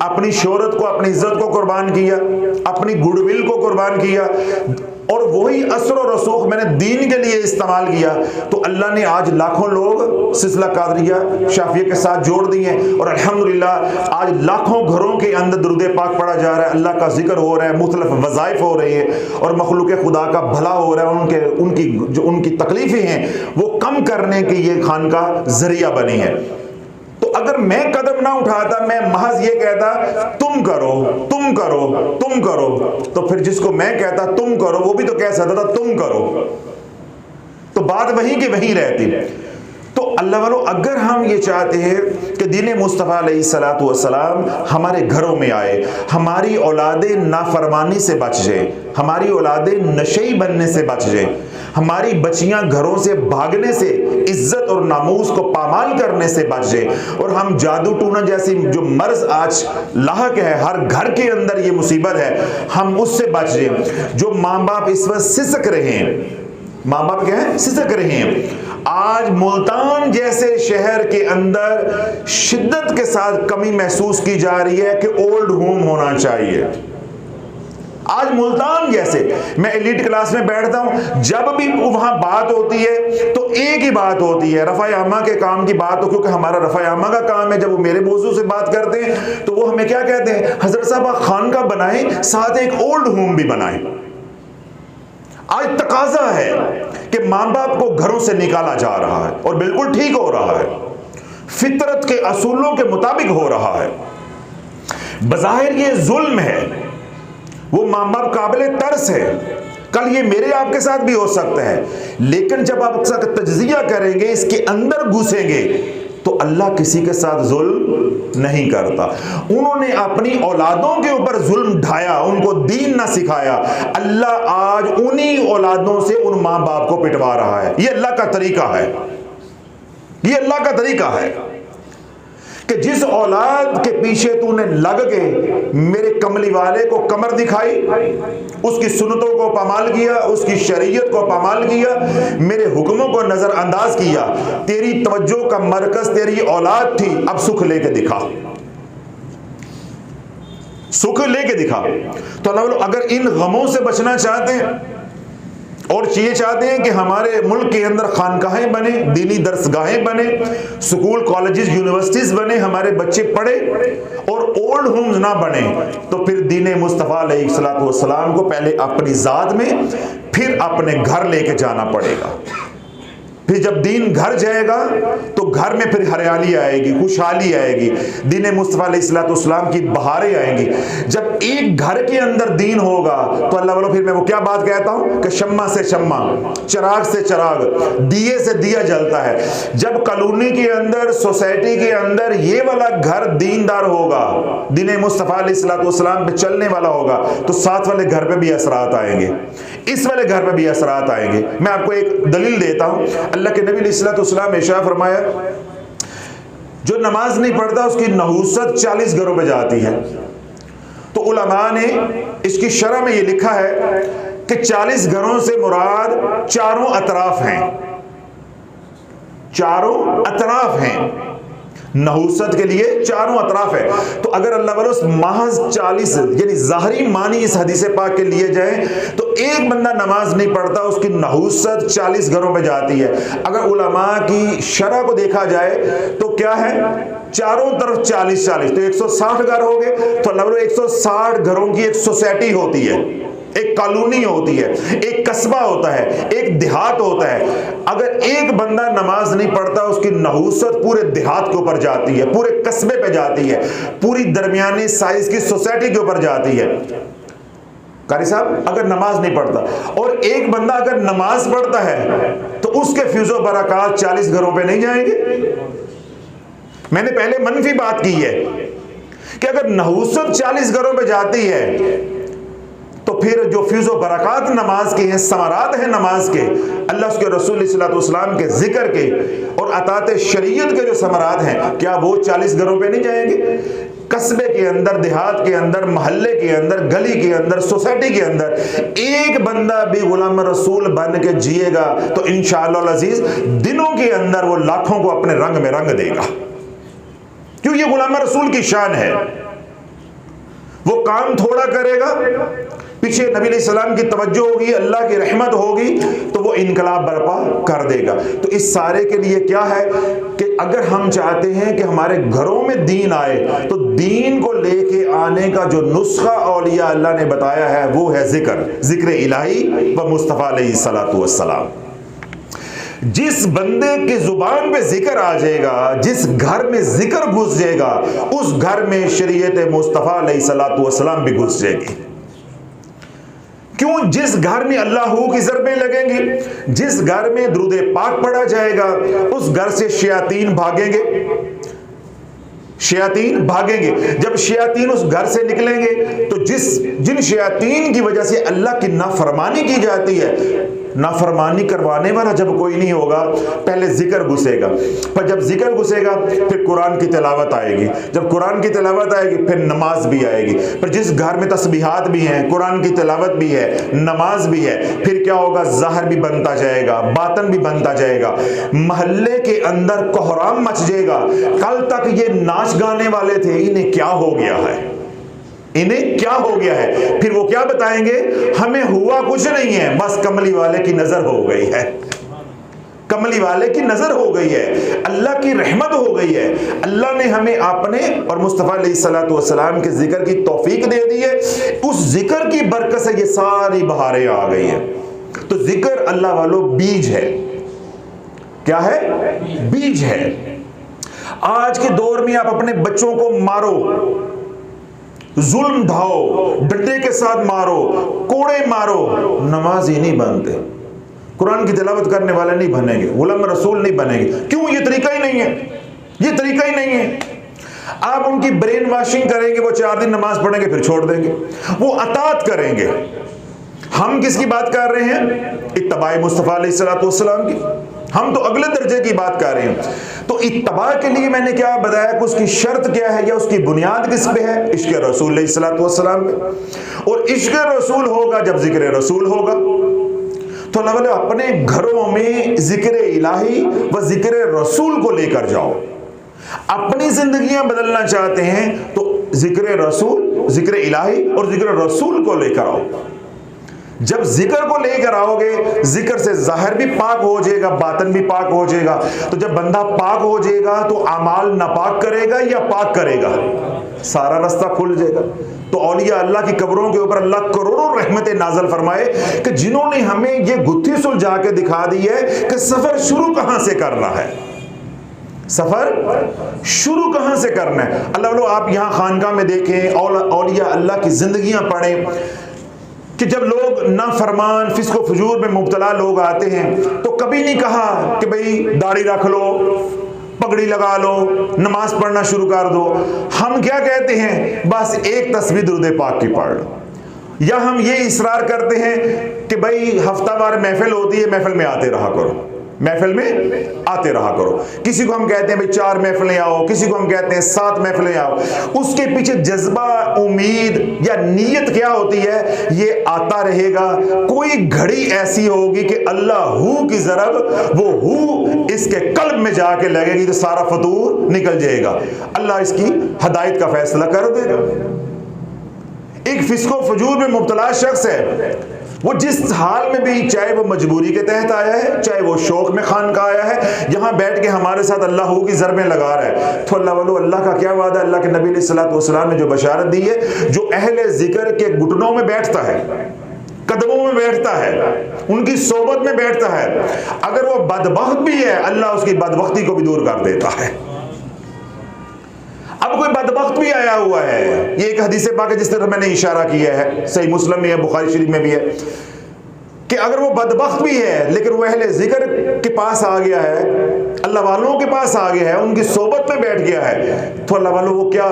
अपनी शोहरत को, अपनी इज्जत को कुर्बान किया, अपनी गुडविल को कुर्बान किया, और वही असर और रसूख मैंने दीन के लिए इस्तेमाल किया, तो अल्लाह ने आज लाखों लोग सिलसिला कादरिया शाफिया के साथ जोड़ दिए, और अल्हम्दुलिल्लाह आज लाखों घरों के अंदर दुरूद पाक पढ़ा जा रहा है, अल्लाह का जिक्र हो रहा है, मुख्तलिफ वज़ाइफ हो रही है, और मखलूक खुदा का भला हो रहा है, उनकी तकलीफें हैं वो कम करने की ये खान का जरिया बनी है। तो अगर मैं कदम ना उठाता, मैं महज ये कहता तुम करो, तुम करो, तुम करो, तो फिर जिसको मैं कहता तुम करो, वो भी तो कह सकता था तुम करो, तो बात वहीं की वहीं रहती। तो अल्लाह वालों, अगर हम ये चाहते हैं कि दीन मुस्तफ़ा अलैहिस्सलातु वस्सलाम हमारे घरों में आए, हमारी औलादे नाफरमानी से बच जाए, हमारी औलादे नशई बनने से बच जाए, हमारी बच्चियां घरों से भागने से, इज्जत और नामूस को पामाल करने से बच जाए, और हम जादू टूना जैसी जो मर्ज आज लाहक है, हर घर के अंदर ये मुसीबत है, हम उससे बच जाए। जो माँ बाप इस वक्त सिसक रहे हैं, माँ बाप क्या है? सिसक रहे हैं। आज मुल्तान जैसे शहर के अंदर शिद्दत के साथ कमी महसूस की जा रही है कि ओल्ड होम होना चाहिए। आज मुल्तान जैसे, मैं एलीट क्लास में बैठता हूं, जब भी वहां बात होती है तो एक ही बात होती है, रफ़ा अम्मा के काम की बात हो, क्योंकि हमारा रफ़ा अम्मा का काम है। जब वो मेरे मौजू से बात करते हैं तो वो हमें क्या कहते हैं? हजरत साहब खानका बनाएं, साथ एक ओल्ड होम भी बनाएं। आज तकाजा है कि माँ बाप को घरों से निकाला जा रहा है, और बिल्कुल ठीक हो रहा है, फितरत के असूलों के मुताबिक हो रहा है। बज़ाहिर ये जुल्म है, वो माँ बाप काबिल तरस है, कल ये मेरे आपके साथ भी हो सकता है, लेकिन जब आप इसका तज्जिया करेंगे, इसके अंदर घुसेंगे, तो अल्लाह किसी के साथ जुल्म नहीं करता। उन्होंने अपनी औलादों के ऊपर जुल्म ढाया, उनको दीन ना सिखाया, अल्लाह आज उन्हीं औलादों से उन माँ बाप को पिटवा रहा है। ये अल्लाह का तरीका है, ये अल्लाह का तरीका है कि जिस औलाद के पीछे तूने लग के मेरे कमली वाले को कमर दिखाई, उसकी सुन्नतों को पामाल किया, उसकी शरीयत को पामाल किया, मेरे हुक्मों को नजरअंदाज किया, तेरी तवज्जो का मरकज तेरी औलाद थी, अब सुख लेके दिखा, सुख लेके दिखा। तो अल्लाह अगर इन गमों से बचना चाहते हैं और ये चाहते हैं कि हमारे मुल्क के अंदर खानकाहें बने, दीनी दरसगाहें बने, स्कूल कॉलेजेस यूनिवर्सिटीज बने, हमारे बच्चे पढ़े और ओल्ड होम्स ना बने, तो फिर दीन मुस्तफ़ा अलैहिस्सलातु वस्सलाम को पहले अपनी ज़ात में फिर अपने घर लेके जाना पड़ेगा। फिर जब दीन घर जाएगा तो घर में फिर हरियाली आएगी, खुशहाली आएगी, दीन मुस्तफ़ा अलैहिस्सलाम की बहारें आएंगी। जब एक घर के अंदर दीन होगा तो अल्लाह वालों, फिर मैं वो क्या बात कहता हूँ कि शम्मा से शम्मा, चिराग से चिराग, दिए से दिया जलता है। जब कॉलोनी के अंदर, सोसाइटी के अंदर ये वाला घर दीनदार होगा, दीन मुस्तफ़ा अलैहिस्सलाम पे चलने वाला होगा, तो साथ वाले घर पे भी असरात आएंगे, इस वाले घर पे भी असरात आएंगे। मैं आपको एक दलील देता हूँ। अल्लाह के नबी अलैहिस्सलाम ने इरशाद फरमाया, जो नमाज नहीं पढ़ता उसकी नहूसत 40 घरों पे जाती है। तो उलमा ने इसकी शरह में ये लिखा है कि 40 घरों से मुराद चारों अतराफ हैं, चारों अतराफ हैं, नहूसत के लिए चारों अतराफ है। तो अगर अल्लाह वालों महज 40 यानी ज़ाहरी मानी इस हदीस पाक के लिए जाए तो एक बंदा नमाज नहीं पढ़ता उसकी नहूसत 40 घरों पे जाती है। अगर उलमा की शरह को देखा जाए तो क्या है, चारों तरफ 40-40 तो 160 घर हो गए। तो अल्लाह वालों 160 घरों की एक सोसाइटी होती है, एक कॉलोनी होती है, एक कस्बा होता है, एक देहात होता है। अगर एक बंदा नमाज नहीं पढ़ता उसकी नहूसत पूरे देहात के ऊपर जाती है, पूरे कस्बे पे जाती है, पूरी दरमियानी साइज की सोसाइटी के ऊपर जाती है। कारी साहब अगर नमाज नहीं पढ़ता और एक बंदा अगर नमाज पढ़ता है तो उसके फ्यूज़ो बरक़ात 40 घरों पे नहीं जाएंगे। मैंने पहले मनफी बात की है कि अगर नहूसत 40 घरों पे जाती है तो फिर जो फ्यूज़ो बरक़ात नमाज के हैं, समारात हैं नमाज के, अल्लाह उसके रसूल सल्लल्लाहु अलैहि वसल्लम के जिक्र के और अतात शरीयत के जो समारात हैं, क्या वो 40 घरों पे नहीं जाएंगे? कस्बे के अंदर, देहात के अंदर, महल्ले के अंदर, गली के अंदर, सोसाइटी के अंदर एक बंदा भी गुलाम रसूल बन के जिएगा तो इंशाअल्लाह अज़ीज़ दिनों के अंदर वो लाखों को अपने रंग में रंग देगा, क्यों? ये गुलाम रसूल की शान है। वो काम थोड़ा करेगा, पीछे नबी सलाम की तवज्जो होगी, अल्लाह की रहमत होगी, तो वो इनकलाब बर्पा कर देगा। तो इस सारे के लिए क्या है कि अगर हम चाहते हैं कि हमारे घरों में दीन आए तो दीन को लेके आने का जो नुस्खा औलिया अल्लाह ने बताया है वो है जिक्र इलाही व मुस्तफ़ा अलैहिस्सलातु वस्सलाम। जिस बंदे की जुबान पे जिक्र आ जाएगा, जिस घर में जिक्र घुस जाएगा, उस घर में शरीयत मुस्तफ़ा अलैहिस्सलातु वस्सलाम भी घुस जाएगी। क्यों? जिस घर में अल्लाह की ज़रबें लगेंगी, जिस घर में दुरूद पाक पढ़ा जाएगा, उस घर से शयातीन भागेंगे, शयातीन भागेंगे। जब शयातीन उस घर से निकलेंगे तो जिन शयातीन की वजह से अल्लाह की नाफरमानी की जाती है, नाफरमानी करवाने वाला जब कोई नहीं होगा, पहले जिक्र घुसेगा, पर जब जिक्र घुसेगा फिर कुरान की तिलावत आएगी, जब कुरान की तिलावत आएगी फिर नमाज भी आएगी। पर जिस घर में तस्बीहात भी हैं, कुरान की तिलावत भी है, नमाज भी है, फिर क्या होगा? ज़ाहिर भी बनता जाएगा, बातन भी बनता जाएगा, महल्ले के अंदर कोहराम मच जाएगा। कल तक ये नाच गाने वाले थे, इन्हें क्या हो गया है, इन्हें क्या हो गया है? फिर वो क्या बताएंगे? हमें हुआ कुछ नहीं है, बस कमली वाले की नजर हो गई है, कमली वाले की नजर हो गई है, अल्लाह की रहमत हो गई है। अल्लाह ने हमें अपने और मुस्तफ़ा अलैहिस्सलातु वस्सलाम के जिक्र की तौफीक दे दी है, उस जिक्र की बरकत से ये सारी बहारें आ गई है। तो जिक्र अल्लाह वालों बीज है, क्या है? बीज है। आज के दौर में आप अपने बच्चों को मारो, जुल्म ढाओ, डंडे के साथ मारो, कोड़े मारो, नमाज ही नहीं बनते, कुरान की तिलावत करने वाले नहीं बनेंगे, गुलाम रसूल नहीं बनेंगे। क्यों? ये तरीका ही नहीं है, ये तरीका ही नहीं है। आप उनकी ब्रेन वॉशिंग करेंगे, वो 4 दिन नमाज पढ़ेंगे फिर छोड़ देंगे, वो अतात करेंगे। हम किसकी बात कर रहे हैं? इत्तबाए मुस्तफ़ा अलैहिस्सलाम की। हम तो अगले दर्जे की बात कर रहे हैं। तो इत्तबा के लिए मैंने क्या बताया कि उसकी शर्त क्या है या उसकी बुनियाद किस पे है? इश्क़ रसूल अलैहिस्सलाम पे। और इश्क़ रसूल होगा जब जिक्र रसूल होगा। तो अल्लाह वाले अपने घरों में जिक्र इलाही व जिक्र रसूल को लेकर जाओ। अपनी जिंदगियां बदलना चाहते हैं तो जिक्र रसूल, जिक्र इलाही और जिक्र रसूल को लेकर आओ। जब जिक्र को लेकर आओगे, जिक्र से ज़ाहिर भी पाक हो जाएगा, बातन भी पाक हो जाएगा। तो जब बंदा पाक हो जाएगा तो अमाल नापाक करेगा या पाक करेगा? सारा रास्ता खुल जाएगा। तो औलिया अल्लाह की कब्रों के ऊपर अल्लाह करोड़ों रहमतें नाज़िल फरमाए कि जिन्होंने हमें ये गुत्थी सुलझा के दिखा दी है कि सफ़र शुरू कहाँ से करना है, सफ़र शुरू कहाँ से करना है। अल्लाह आप यहाँ खानकाह में देखें, औलिया अल्लाह की ज़िंदगियाँ पढ़ें कि जब लोग नाफरमान फिस्को फजूर में मुब्तला लोग आते हैं तो कभी नहीं कहा कि भाई दाढ़ी रख लो, पगड़ी लगा लो, नमाज पढ़ना शुरू कर दो। हम क्या कहते हैं? बस एक तस्बीह दुरूद पाक की पढ़ लो। या हम ये इसरार करते हैं कि भाई हफ्तावार महफिल होती है, महफिल में आते रहा करो, महफिल में आते रहा करो। किसी को हम कहते हैं भाई 4 महफिलें आओ, किसी को हम कहते हैं 7 महफिलें आओ। उसके पीछे जज्बा, उम्मीद या नीयत क्या होती है, ये आता रहेगा। कोई घड़ी ऐसी होगी कि अल्लाह हू की ज़रब वो हू इसके कल्ब में जाके लगेगी तो सारा फतूर निकल जाएगा। अल्लाह इसकी हदायत का फैसला कर देगा। एक फिस्को फजूर में मुब्तला शख्स है, वो जिस हाल में भी, चाहे वो मजबूरी के तहत आया है, चाहे वो शौक में खानकाह आया है, यहाँ बैठ के हमारे साथ अल्लाह की ज़रबें लगा रहा है, तो अल्लाह वालों अल्लाह का क्या वादा? अल्लाह के नबी अलैहिस्सलातु वस्सलाम ने जो बशारत दी है, जो अहले ज़िक्र के घुटनों में बैठता है, कदमों में बैठता है, उनकी सोबत में बैठता है, अगर वो बदबख्त भी है अल्लाह उसकी बदबख्ती को भी दूर कर देता है। अब कोई बदबख्त भी आया हुआ है, ये एक हदीस पाक है जिस तरह मैंने इशारा किया है, सही मुस्लिम में है, बुखारी शरीफ में भी है, कि अगर वो बदबख्त भी है लेकिन वो अहले जिक्र के पास आ गया है, अल्लाह वालों के पास आ गया है, उनकी सोबत में बैठ गया है, तो अल्लाह वालों वो क्या,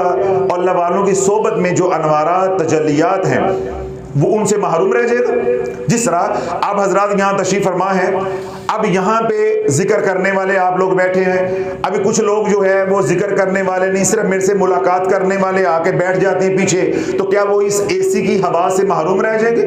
अल्लाह वालों की सोबत में जो अनवारात तजल्लियात हैं वो उनसे महरूम रह जाएगा। जिस तरह आप हजरात यहाँ तशरीफ फरमा है, अब यहाँ पे जिक्र करने वाले आप लोग बैठे हैं, अभी कुछ लोग जो है वो जिक्र करने वाले नहीं, सिर्फ मेरे से मुलाकात करने वाले आके बैठ जाते हैं पीछे, तो क्या वो इस एसी की हवा से महरूम रह जाएंगे,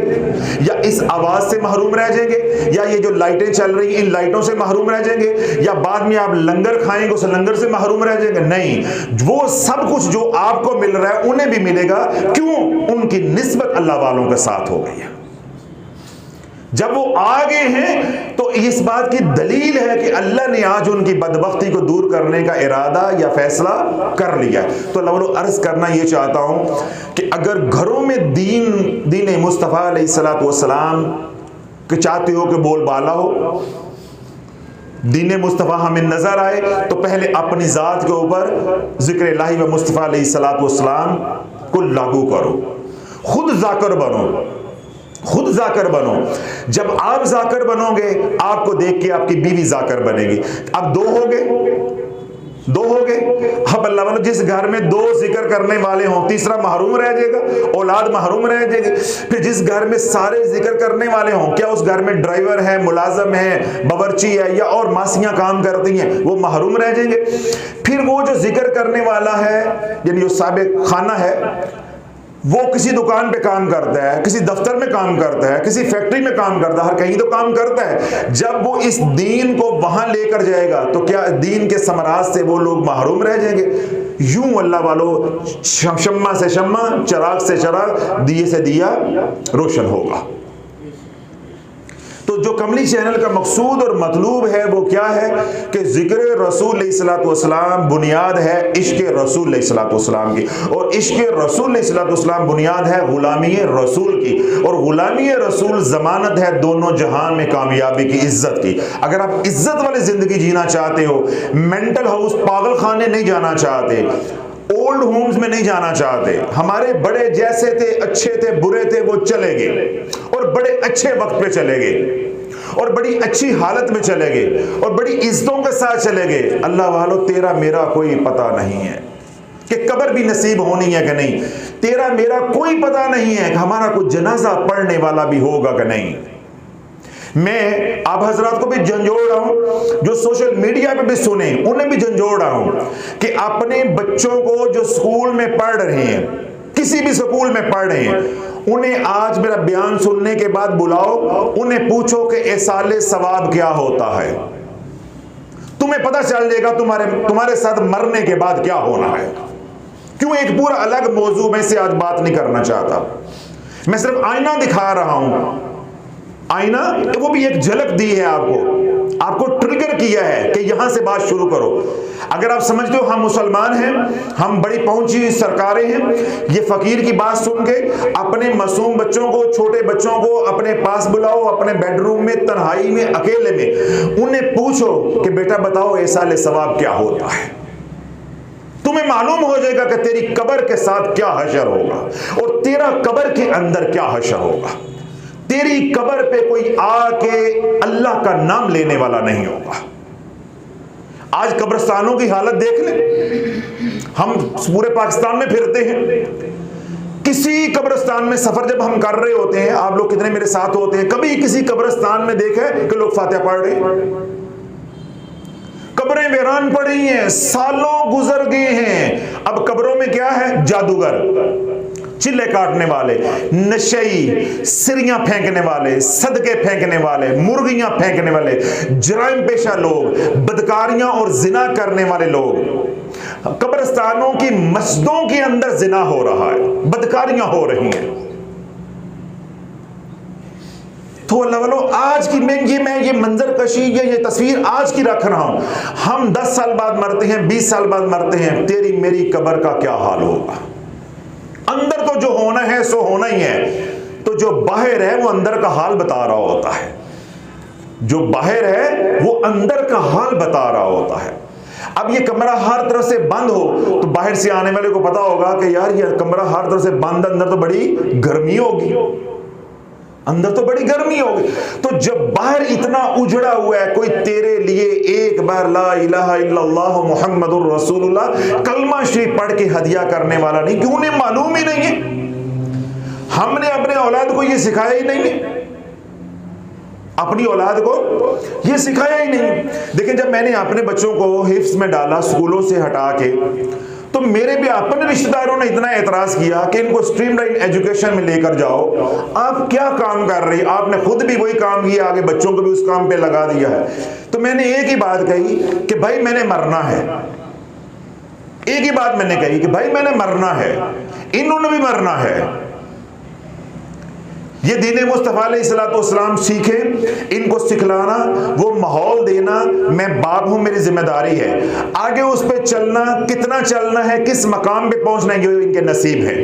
या इस आवाज़ से महरूम रह जाएंगे, या ये जो लाइटें चल रही इन लाइटों से महरूम रह जाएंगे, या बाद में आप लंगर खाएंगे उस लंगर से महरूम रह जाएंगे? नहीं, वो सब कुछ जो आपको मिल रहा है उन्हें भी मिलेगा। क्यों? उनकी निस्बत अल्लाह वालों के साथ हो गई है। जब वो आ गए हैं तो इस बात की दलील है कि अल्लाह ने आज उनकी बदबख्ती को दूर करने का इरादा या फैसला कर लिया। तो अल्लाह अर्ज करना ये चाहता हूँ कि अगर घरों में दीन मुस्तफ़ा अलैहिस्सलातु वस्सलाम के चाहते हो कि बोलबाला हो, दीन मुस्तफ़ा हमें नज़र आए, तो पहले अपनी ज़ात के ऊपर ज़िक्र इलाही व मुस्तफ़ा अलैहिस्सलातु वस्सलाम को लागू करो, खुद जाकर बनो, खुद जाकर बनो। जब आप जाकर बनोगे आपको देख के आपकी बीवी जाकर बनेगी। अब दो हो गए। अब अल्लाह वालों जिस घर में 2 जिक्र करने वाले हों, तीसरा महरूम रह जाएगा, औलाद महरूम रह जाएगी। फिर जिस घर में सारे जिक्र करने वाले हों, क्या उस घर में ड्राइवर है, मुलाजम है, बावर्ची है या और मासियां काम करती हैं, वो महरूम रह जाएंगे। फिर वो जो जिक्र करने वाला है यानी जो साबिक खाना है, वो किसी दुकान पे काम करता है, किसी दफ्तर में काम करता है, किसी फैक्ट्री में काम करता है, हर कहीं तो काम करता है। जब वो इस दीन को वहां लेकर जाएगा तो क्या दीन के समराज से वो लोग महरूम रह जाएंगे? यूं अल्लाह वालों शम्मा से शम्मा, चिराग से चिराग, दिए से दिया रोशन होगा। तो जो कमली चैनल का मकसूद और मतलूब है वो क्या है कि ज़िक्र रसूल अलैहिस्सलातु वस्सलाम बुनियाद है इश्क़ रसूल अलैहिस्सलातु वस्सलाम की, और इश्क़ रसूल अलैहिस्सलातु वस्सलाम बुनियाद है गुलामी रसूल की, और गुलामी रसूल ज़मानत है दोनों जहां में कामयाबी की, इज़्ज़त की। अगर आप इज़्ज़त वाली ज़िंदगी जीना चाहते हो, मेंटल हाउस पागल खाने नहीं जाना चाहते, ओल्ड होम्स में नहीं जाना चाहते, हमारे बड़े जैसे थे, अच्छे थे, बुरे थे, वो चले गए और बड़े अच्छे वक्त पे चले गए, और बड़ी अच्छी हालत में चले गए और बड़ी इज्जतों के साथ चले गए। अल्लाह वालों, तेरा मेरा कोई पता नहीं है कि कब्र भी नसीब होनी है कि नहीं। तेरा मेरा कोई पता नहीं है कि हमारा कोई जनाजा पढ़ने वाला भी होगा कि नहीं। मैं आप हजरात को भी झंझोड़ रहा हूं, जो सोशल मीडिया पे भी सुने उन्हें भी झंझोड़ रहा हूं कि अपने बच्चों को जो स्कूल में पढ़ रहे हैं, किसी भी स्कूल में पढ़ रहे हैं, उन्हें आज मेरा बयान सुनने के बाद बुलाओ, उन्हें पूछो कि एसाले सवाब क्या होता है। तुम्हें पता चल जाएगा तुम्हारे साथ मरने के बाद क्या होना है। क्यों एक पूरा अलग मौजू में से आज बात नहीं करना चाहता, मैं सिर्फ आईना दिखा रहा हूं। आईना वो भी एक झलक दी है आपको ट्रिगर किया है कि यहां से बात शुरू करो। अगर आप समझते हो हम मुसलमान हैं, हम बड़ी पहुंची सरकारें हैं, ये फकीर की बात सुन के अपने मासूम बच्चों को, छोटे बच्चों को अपने पास बुलाओ, अपने बेडरूम में तन्हाई में अकेले में उन्हें पूछो कि बेटा बताओ एसाले सवाब क्या होता है। तुम्हें मालूम हो जाएगा कि तेरी कब्र के साथ क्या हशर होगा और तेरा कब्र के अंदर क्या हशर होगा। तेरी कब्र पे कोई आके अल्लाह का नाम लेने वाला नहीं होगा। आज कब्रिस्तानों की हालत देख ले, हम पूरे पाकिस्तान में फिरते हैं, किसी कब्रिस्तान में सफर जब हम कर रहे होते हैं, आप लोग कितने मेरे साथ होते हैं, कभी किसी कब्रिस्तान में देखे कि लोग फातिहा पढ़ रहे हैं? कब्रें वीरान पड़ी हैं, सालों गुजर गए हैं। अब कब्रों में क्या है? जादूगर, चिल्ले काटने वाले, नशई, सिरियां फेंकने वाले, सदके फेंकने वाले, मुर्गियां फेंकने वाले, जराइम पेशा लोग, बदकारियां और जिना करने वाले लोग। कब्रिस्तानों की मस्जिदों के अंदर जिना हो रहा है, बदकारियां हो रही हैं। तो अल्लाह वालों, आज की मैं ये मंजर कशी, ये तस्वीर आज की रख रहा हूं। हम 10 साल बाद मरते हैं, 20 साल बाद मरते हैं, तेरी मेरी कब्र का क्या हाल होगा। अंदर तो जो होना है सो होना ही है, तो जो बाहर है वो अंदर का हाल बता रहा होता है। जो बाहर है वो अंदर का हाल बता रहा होता है। अब ये कमरा हर तरफ से बंद हो तो बाहर से आने वाले को पता होगा कि यार ये कमरा हर तरफ से बंद, अंदर तो बड़ी गर्मी होगी, अंदर तो बड़ी गर्मी होगी। तो जब बाहर इतना उजड़ा हुआ है, कोई तेरे लिए एक बार ला इलाहा इल्लल्लाह मुहम्मदुर रसूलुल्लाह कलमा शरीफ पढ़ के हदिया करने वाला नहीं, क्यों? उन्हें मालूम ही नहीं है। हमने अपने औलाद को यह सिखाया ही नहीं है, अपनी औलाद को यह सिखाया ही नहीं। देखिए, जब मैंने अपने बच्चों को हिफ्ज में डाला स्कूलों से हटा के, तो मेरे भी अपने रिश्तेदारों ने इतना एतराज किया कि इनको स्ट्रीमलाइन एजुकेशन में लेकर जाओ। आप क्या काम कर रही, आपने खुद भी वही काम किया, आगे बच्चों को भी उस काम पे लगा दिया है। तो मैंने एक ही बात कही कि भाई मैंने मरना है, एक ही बात मैंने कही कि भाई मैंने मरना है, इन्होंने भी मरना है। ये दीन मुस्तफा अलैहिस्सलाम सीखे, इनको सिखलाना, वो माहौल देना, मैं बाप हूं, मेरी जिम्मेदारी है। आगे उस पे चलना, कितना चलना है, किस मकाम पे पहुंचना है, ये इनके नसीब है।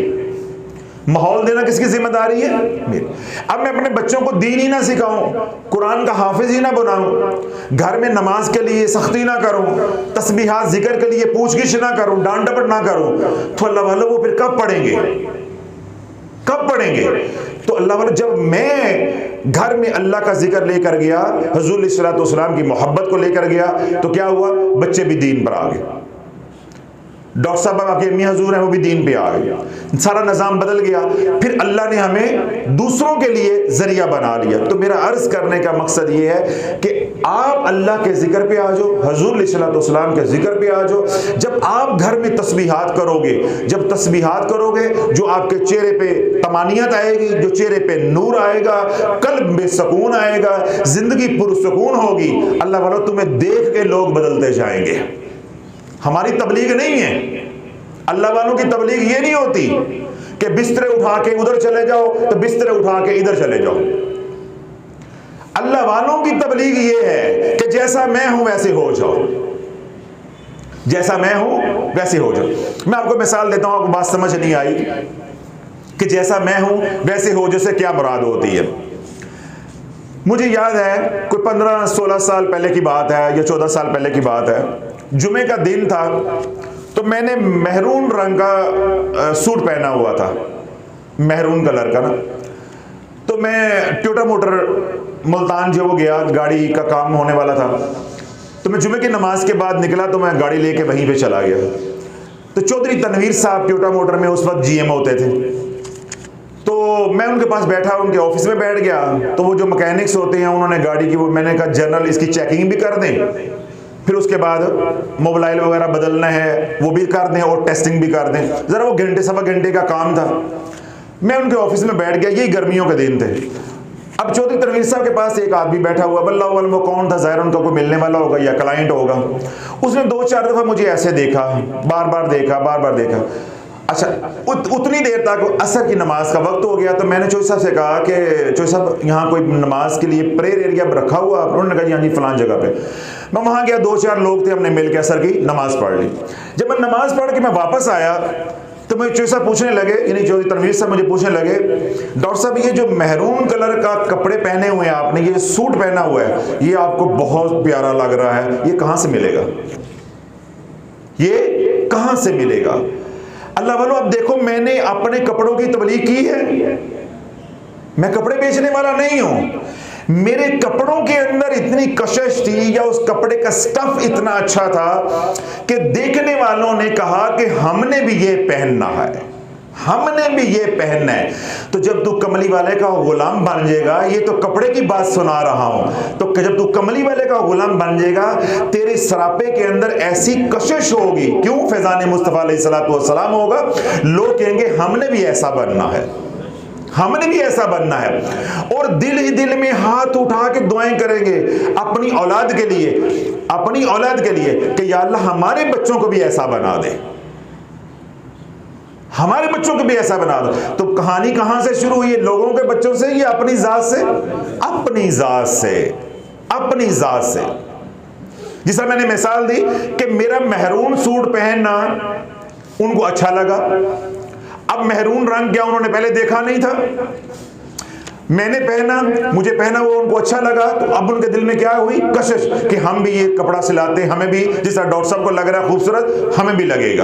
माहौल देना किसकी जिम्मेदारी है? मेरी। अब मैं अपने बच्चों को दीन ही ना सिखाऊं, कुरान का हाफिज ही ना बनाऊं, घर में नमाज के लिए सख्ती ना करूं, तस्बीहात जिक्र के लिए पूछगिछ ना करूं, डांट डपट ना करूं, तो अल्लाह वालों वो फिर कब पढ़ेंगे? कब पढ़ेंगे? तो अल्लाह वाला, जब मैं घर में अल्लाह का जिक्र लेकर गया, हुजूर सल्लल्लाहु अलैहि वसल्लम की मोहब्बत को लेकर गया, तो क्या हुआ? बच्चे भी दीन पर आ गए। डॉक्टर साहब आपके अम्मी हजूर हैं, वो भी दीन पे आ गए, सारा निज़ाम बदल गया। फिर अल्लाह ने हमें दूसरों के लिए जरिया बना लिया। तो मेरा अर्ज करने का मकसद ये है कि आप अल्लाह के जिक्र पे आ जाओ, हुजूर सल्लल्लाहु अलैहि वसल्लम के जिक्र पे आ जाओ। जब आप घर में तस्बीहात करोगे, जब तस्बीहात करोगे, जो आपके चेहरे पे तमानियत आएगी, जो चेहरे पे नूर आएगा, कल्ब में सुकून आएगा, जिंदगी पुरसुकून होगी। अल्लाह वाला, तुम्हें देख के लोग बदलते जाएंगे। हमारी तबलीग नहीं है, अल्लाह वालों की तबलीग ये नहीं होती कि बिस्तरे उठा के उधर चले जाओ तो बिस्तरे उठा के इधर चले जाओ। अल्लाह वालों की तबलीग ये है कि जैसा मैं हूं वैसे हो जाओ, जैसा मैं हूं वैसे हो जाओ। मैं आपको मिसाल देता हूं, आपको बात समझ नहीं आई कि जैसा मैं हूं वैसे हो जैसे क्या मुराद होती है। मुझे याद है कोई 15-16 साल पहले की बात है या 14 साल पहले की बात है, जुमे का दिन था, तो मैंने मेहरून रंग का सूट पहना हुआ था, मेहरून कलर का ना। तो मैं ट्यूटर मोटर मुल्तान जो वो गया, गाड़ी का काम होने वाला था, तो मैं जुमे की नमाज के बाद निकला तो मैं गाड़ी लेके वहीं पे चला गया। तो चौधरी तनवीर साहब टोयोटा मोटर में उस वक्त GM होते थे, तो मैं उनके पास बैठा, उनके ऑफिस में बैठ गया। तो वो जो मैकेनिक्स होते हैं उन्होंने गाड़ी की, वो मैंने कहा जनरल इसकी चेकिंग भी कर दें, फिर उसके बाद मोबाइल वगैरह बदलना है वो भी कर दें और टेस्टिंग भी कर दें। ज़रा वो घंटे सवा घंटे का काम था। मैं उनके ऑफिस में बैठ गया, यही गर्मियों के दिन थे। अब चौधरी तनवीर साहब के पास एक आदमी बैठा हुआ, बल्ला वो कौन था, ज़ाहिर उनका कोई मिलने वाला होगा या क्लाइंट होगा। उसने 2-4 दफ़ा मुझे ऐसे देखा, बार बार देखा। अच्छा, उतनी देर तक असर की नमाज का वक्त हो गया। तो मैंने चौधरी साहब से कहा कि चौधरी साहब यहाँ कोई नमाज के लिए प्रेयर एरिया रखा हुआ? उन्होंने कहा जी हाँ जी फलान जगह पे। मैं वहाँ गया, 2-4 लोग थे, हमने मिल के असर की नमाज पढ़ ली। जब मैं नमाज पढ़ के मैं वापस आया तो मैं चौधरी साहब पूछने लगे, यानी चौधरी तनवीर साहब मुझे पूछने लगे, डॉक्टर साहब ये जो मेहरून कलर का कपड़े पहने हुए हैं आपने, ये सूट पहना हुआ है, ये आपको बहुत प्यारा लग रहा है, ये कहाँ से मिलेगा? ये कहाँ से मिलेगा? अल्लाह वालों, अब देखो मैंने अपने कपड़ों की तबलीग की है, मैं कपड़े बेचने वाला नहीं हूं। मेरे कपड़ों के अंदर इतनी कशिश थी या उस कपड़े का स्टफ इतना अच्छा था कि देखने वालों ने कहा कि हमने भी ये पहनना है, हमने भी ये पहनना है। तो जब तू कमली वाले का गुलाम बन जाएगा, ये तो कपड़े की बात सुना रहा हूं, तो जब तू कमली वाले का गुलाम बन जाएगा, तेरे सरापे के अंदर ऐसी कशिश होगी, क्यों फैजान मुस्तफा अलैहिस्सलातु वस्सलाम होगा, लोग कहेंगे हमने भी ऐसा बनना है, हमने भी ऐसा बनना है। और दिल ही दिल में हाथ उठा के दुआएं करेंगे अपनी औलाद के लिए, अपनी औलाद के लिए कि या अल्लाह हमारे बच्चों को भी ऐसा बना दे, हमारे बच्चों को भी ऐसा बना दो। तो कहानी कहां से शुरू हुई है? लोगों के बच्चों से या अपनी जात से? अपनी जात से, अपनी जात से। जिस तरह मैंने मिसाल दी कि मेरा मेहरून सूट पहनना उनको अच्छा लगा। अब मेहरून रंग क्या उन्होंने पहले देखा नहीं था, मैंने पहना, मुझे पहना, वो उनको अच्छा लगा। तो अब उनके दिल में क्या हुई? कशिश कि हम भी ये कपड़ा सिलाते, हमें भी जिस तरह डॉक्टर साहब को लग रहा है खूबसूरत, हमें भी लगेगा।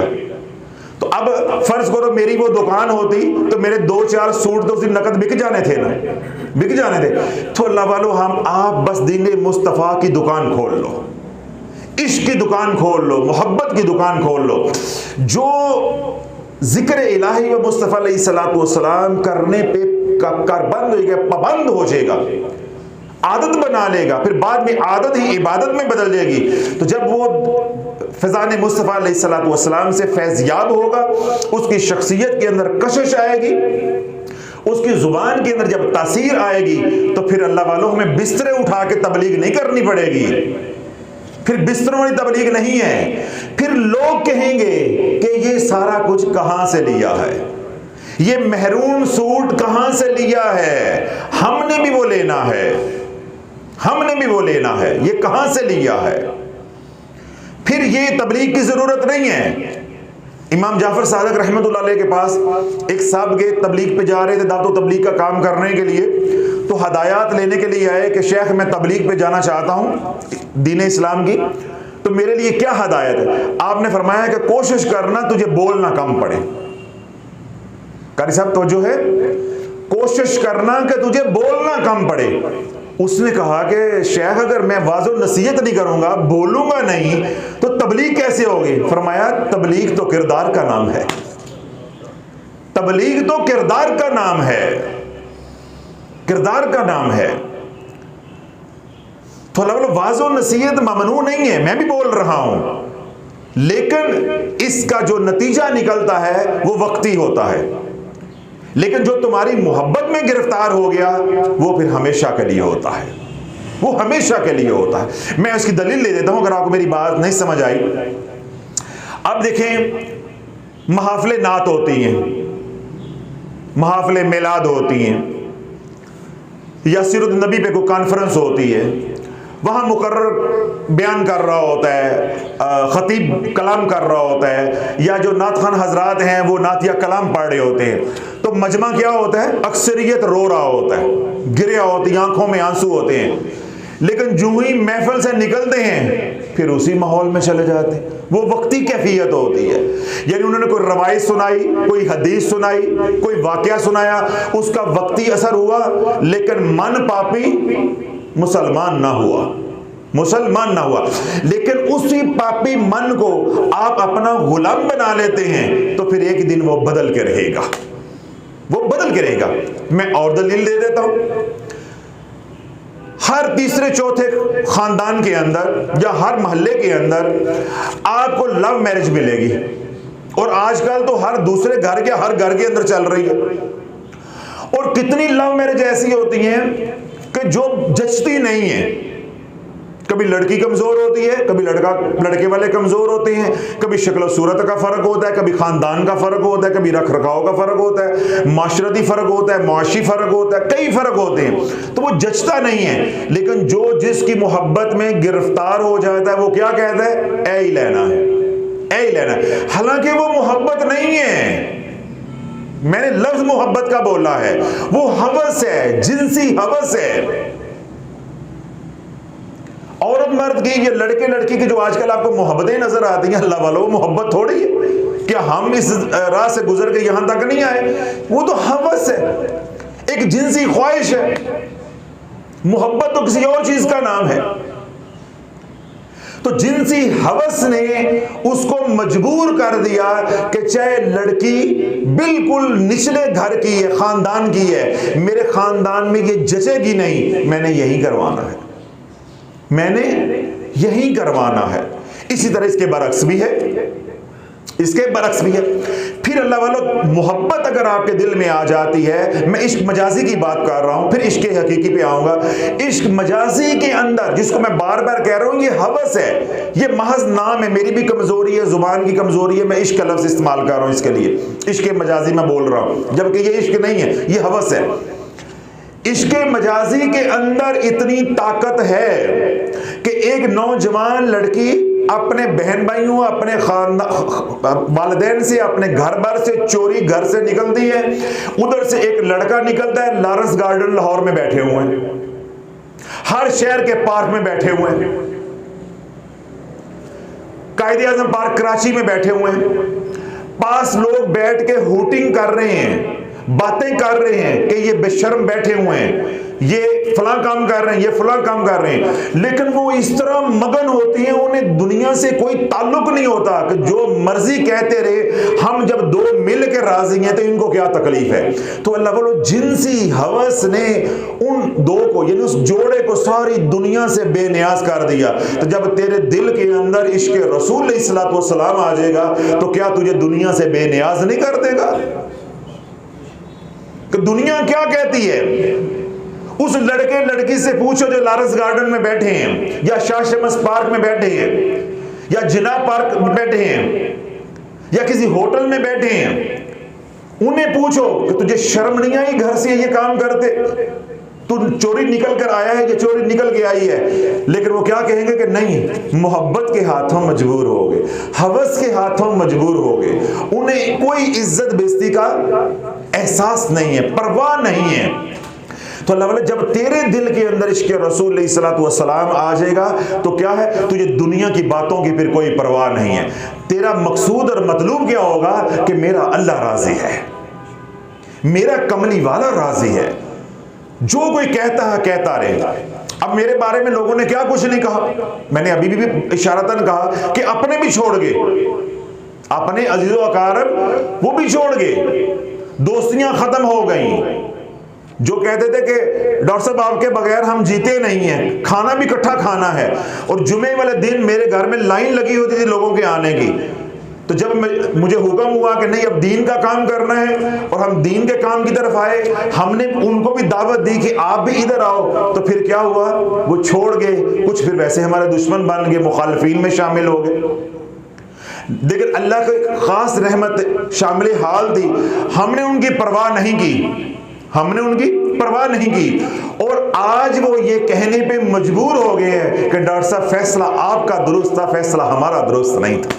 तो अब फर्ज करो मेरी वो दुकान होती तो मेरे 2-4 सूट तो उसी नकद बिक जाने थे ना, बिक जाने थे। तो अल्लाह वालों, हम आप बस दीन मुस्तफ़ा की दुकान खोल लो, इश्क की दुकान खोल लो, मोहब्बत की दुकान खोल लो। जो जिक्र इलाही व मुस्तफ़ा अलैहिस्सलातु वस्सलाम करने पे कर बंद हो गया, पाबंद हो जाएगा, आदत बना लेगा, फिर बाद में आदत ही इबादत में बदल जाएगी। तो जब वो फैज़ान मुस्तफ़ा अलैहिस्सलातु वस्सलाम से फैज़याब होगा, उसकी शख्सियत के अंदर कशिश आएगी, उसकी ज़ुबान के अंदर जब तासीर आएगी, तो फिर अल्लाह वालों हमें बिस्तरे उठा के तबलीग नहीं करनी पड़ेगी, फिर बिस्तरों वाली तबलीग नहीं है। फिर लोग कहेंगे कि ये सारा कुछ कहां से लिया है, ये मेहरून सूट कहां से लिया है, हमने भी वो लेना है, हमने भी वो लेना है, ये कहां से लिया है। फिर ये तबलीग की जरूरत नहीं है। इमाम जाफर सादिक रहमतुल्लाह अलैह के पास एक साहब के तबलीग पे जा रहे थे, दावत तबलीग का काम करने के लिए, तो हदायत लेने के लिए आए कि शेख मैं तबलीग पे जाना चाहता हूं दीन इस्लाम की, तो मेरे लिए क्या हदायत है? आपने फरमाया कि कोशिश करना तुझे बोलना कम पड़े। कारी साहब तो जो है, कोशिश करना कि तुझे बोलना कम पड़े। उसने कहा कि शेख अगर मैं वाज़ो नसीहत नहीं करूंगा, बोलूंगा नहीं, तो तबलीग कैसे होगी? फरमाया तबलीग तो किरदार का नाम है, तबलीग तो किरदार का नाम है, किरदार का नाम है। तो वाज़ो नसीहत ममनू नहीं है, मैं भी बोल रहा हूं, लेकिन इसका जो नतीजा निकलता है वो वक्ती होता है। लेकिन जो तुम्हारी मोहब्बत में गिरफ्तार हो गया वो फिर हमेशा के लिए होता है, वो हमेशा के लिए होता है। मैं उसकी दलील ले देता हूं अगर आपको मेरी बात नहीं समझ आई। अब देखें, महफिले नात होती हैं, महफिले मिलाद होती हैं, या सीरत नबी पे कोई कॉन्फ्रेंस होती है, वहाँ मुकर्रर बयान कर रहा होता है, खतीब कलाम कर रहा होता है, या जो नात खान हजरात हैं वो नात या कलाम पढ़ रहे होते हैं, तो मजमा क्या होता है? अक्सरियत रो रहा होता है, गिरिया होती, आंखों में आंसू होते हैं। लेकिन जो ही महफिल से निकलते हैं फिर उसी माहौल में चले जाते हैं। वो वक्ती कैफियत होती है, यानी उन्होंने कोई रवायत सुनाई, कोई हदीस सुनाई, कोई वाकया सुनाया, उसका वक्ती असर हुआ, लेकिन मन पापी मुसलमान ना हुआ, मुसलमान ना हुआ। लेकिन उसी पापी मन को आप अपना गुलाम बना लेते हैं, तो फिर एक दिन वो बदल के रहेगा, वो बदल के रहेगा। मैं और दलील दे देता हूं। हर तीसरे चौथे खानदान के अंदर या हर मोहल्ले के अंदर आपको लव मैरिज मिलेगी, और आजकल तो हर दूसरे घर के, हर घर के अंदर चल रही है। और कितनी लव मैरिज ऐसी होती हैं कि जो जचती नहीं है। कभी लड़की कमजोर होती है, कभी लड़के वाले कमजोर होते हैं, कभी शक्ल सूरत का फर्क होता है, कभी खानदान का फर्क होता है, कभी रख रखाव का फर्क होता है, माशरती फर्क होता है, मुआशी फर्क होता है, कई फर्क होते हैं, तो वो जचता नहीं है। लेकिन जो जिसकी मोहब्बत में गिरफ्तार हो जाता है, वो क्या कहता है, ऐ ही लेना है, ऐ ही लेना है। हालांकि वो मोहब्बत नहीं है, मैंने लफ्ज मोहब्बत का बोला है, वो हवस है, जिनसी हवस है। औरत मर्द की, ये लड़के लड़की की जो आजकल आपको मोहब्बतें नजर आती हैं, अल्लाह वालों, वो मोहब्बत थोड़ी है। क्या हम इस राह से गुजर के यहां तक नहीं आए? वो तो हवस है, एक जिनसी ख्वाहिश है। मोहब्बत तो किसी और चीज का नाम है। तो जिनसी हवस ने उसको मजबूर कर दिया कि चाहे लड़की बिल्कुल निचले घर की है, खानदान की है, मेरे खानदान में ये जचेगी नहीं, मैंने यही करवाना है, मैंने यही करवाना है। इसी तरह इसके बरक्स भी है, इसके बरक्स भी है। फिर अल्लाह वालों, मोहब्बत अगर आपके दिल में आ जाती है, मैं इश्क मजाजी की बात कर रहा हूं, फिर इश्क हकीकी पे आऊंगा। इश्क मजाजी के अंदर, जिसको मैं बार बार कह रहा हूं, ये हवस है, ये महज नाम है, मेरी भी कमजोरी है, जुबान की कमजोरी है, मैं इश्क का लफ्ज इस्तेमाल कर रहा हूं इसके लिए, इश्क मजाजी मैं बोल रहा हूं, जबकि ये इश्क नहीं है, ये हवस है। इश्क मजाजी के अंदर इतनी ताकत है कि एक नौजवान लड़की अपने बहन भाइयों, अपने वालिदैन से, अपने घर बार से चोरी घर से निकलती है। उधर से एक लड़का निकलता है, लॉरेंस गार्डन लाहौर में बैठे हुए हैं, हर शहर के पार्क में बैठे हुए हैं, कायदे-ए-आज़म पार्क कराची में बैठे हुए हैं, पास लोग बैठ के हूटिंग कर रहे हैं, बातें कर रहे हैं कि ये बेशर्म बैठे हुए हैं, ये फला काम कर रहे हैं, ये फला काम कर रहे हैं। लेकिन वो इस तरह मगन होती हैं, उन्हें दुनिया से कोई ताल्लुक नहीं होता कि जो मर्जी कहते रहे, हम जब दो मिल के राजी हैं तो इनको क्या तकलीफ है। तो अल्लाह वालों, जिनसी हवस ने उन दो को, यानी उस जोड़े को सारी दुनिया से बेनियाज कर दिया। तो जब तेरे दिल के अंदर इश्क रसूल अलैहिस्सलातु वस्सलाम आ जाएगा, तो क्या तुझे दुनिया से बेनियाज नहीं कर देगा? कि दुनिया क्या कहती है? उस लड़के लड़की से पूछो जो लॉरेंस गार्डन में बैठे हैं, या शाह शमस पार्क में बैठे हैं, या जिना पार्क में बैठे हैं, या किसी होटल में बैठे हैं। उन्हें पूछो कि तुझे शर्म नहीं आई घर से ये काम करते? तू चोरी निकल कर आया है, ये चोरी निकल के आई है। लेकिन वो क्या कहेंगे कि नहीं, मोहब्बत के हाथों मजबूर हो गए, हवस के हाथों मजबूर हो गए। उन्हें कोई इज्जत बेइज्जती का एहसास नहीं है, परवाह नहीं है। तो अल्लाह वाला, जब तेरे दिल के अंदर इश्क रसूल अलैहिस्सलातु वस्सलाम आ जाएगा, तो क्या है, तुझे दुनिया की बातों की फिर कोई परवाह नहीं है। तेरा मकसूद और मतलूब क्या होगा कि मेरा अल्लाह राजी है, मेरा कमली वाला राजी है, जो कोई कहता है कहता रहे। अब मेरे बारे में लोगों ने क्या कुछ नहीं कहा, मैंने अभी भी इशारतन कहा कि अपने भी छोड़ गए, अपने अजीज़ो अकारब वो भी छोड़ गए, दोस्तियां खत्म हो गई। जो कहते थे कि डॉक्टर साहब आपके बगैर हम जीते नहीं हैं, खाना भी इकट्ठा खाना है, और जुमे वाले दिन मेरे घर में लाइन लगी होती थी लोगों के आने की। तो जब मुझे हुक्म हुआ कि नहीं अब दीन का काम करना है, और हम दीन के काम की तरफ आए, हमने उनको भी दावत दी कि आप भी इधर आओ, तो फिर क्या हुआ, वो छोड़ गए। कुछ फिर वैसे हमारे दुश्मन बन गए, मुखालिफीन में शामिल हो गए। लेकिन अल्लाह की खास रहमत शामिल हाल थी, हमने उनकी परवाह नहीं की, हमने उनकी परवाह नहीं की। और आज वो ये कहने पे मजबूर हो गए हैं कि डॉक्टर साहब फैसला आपका दुरुस्त था, फैसला हमारा दुरुस्त नहीं था।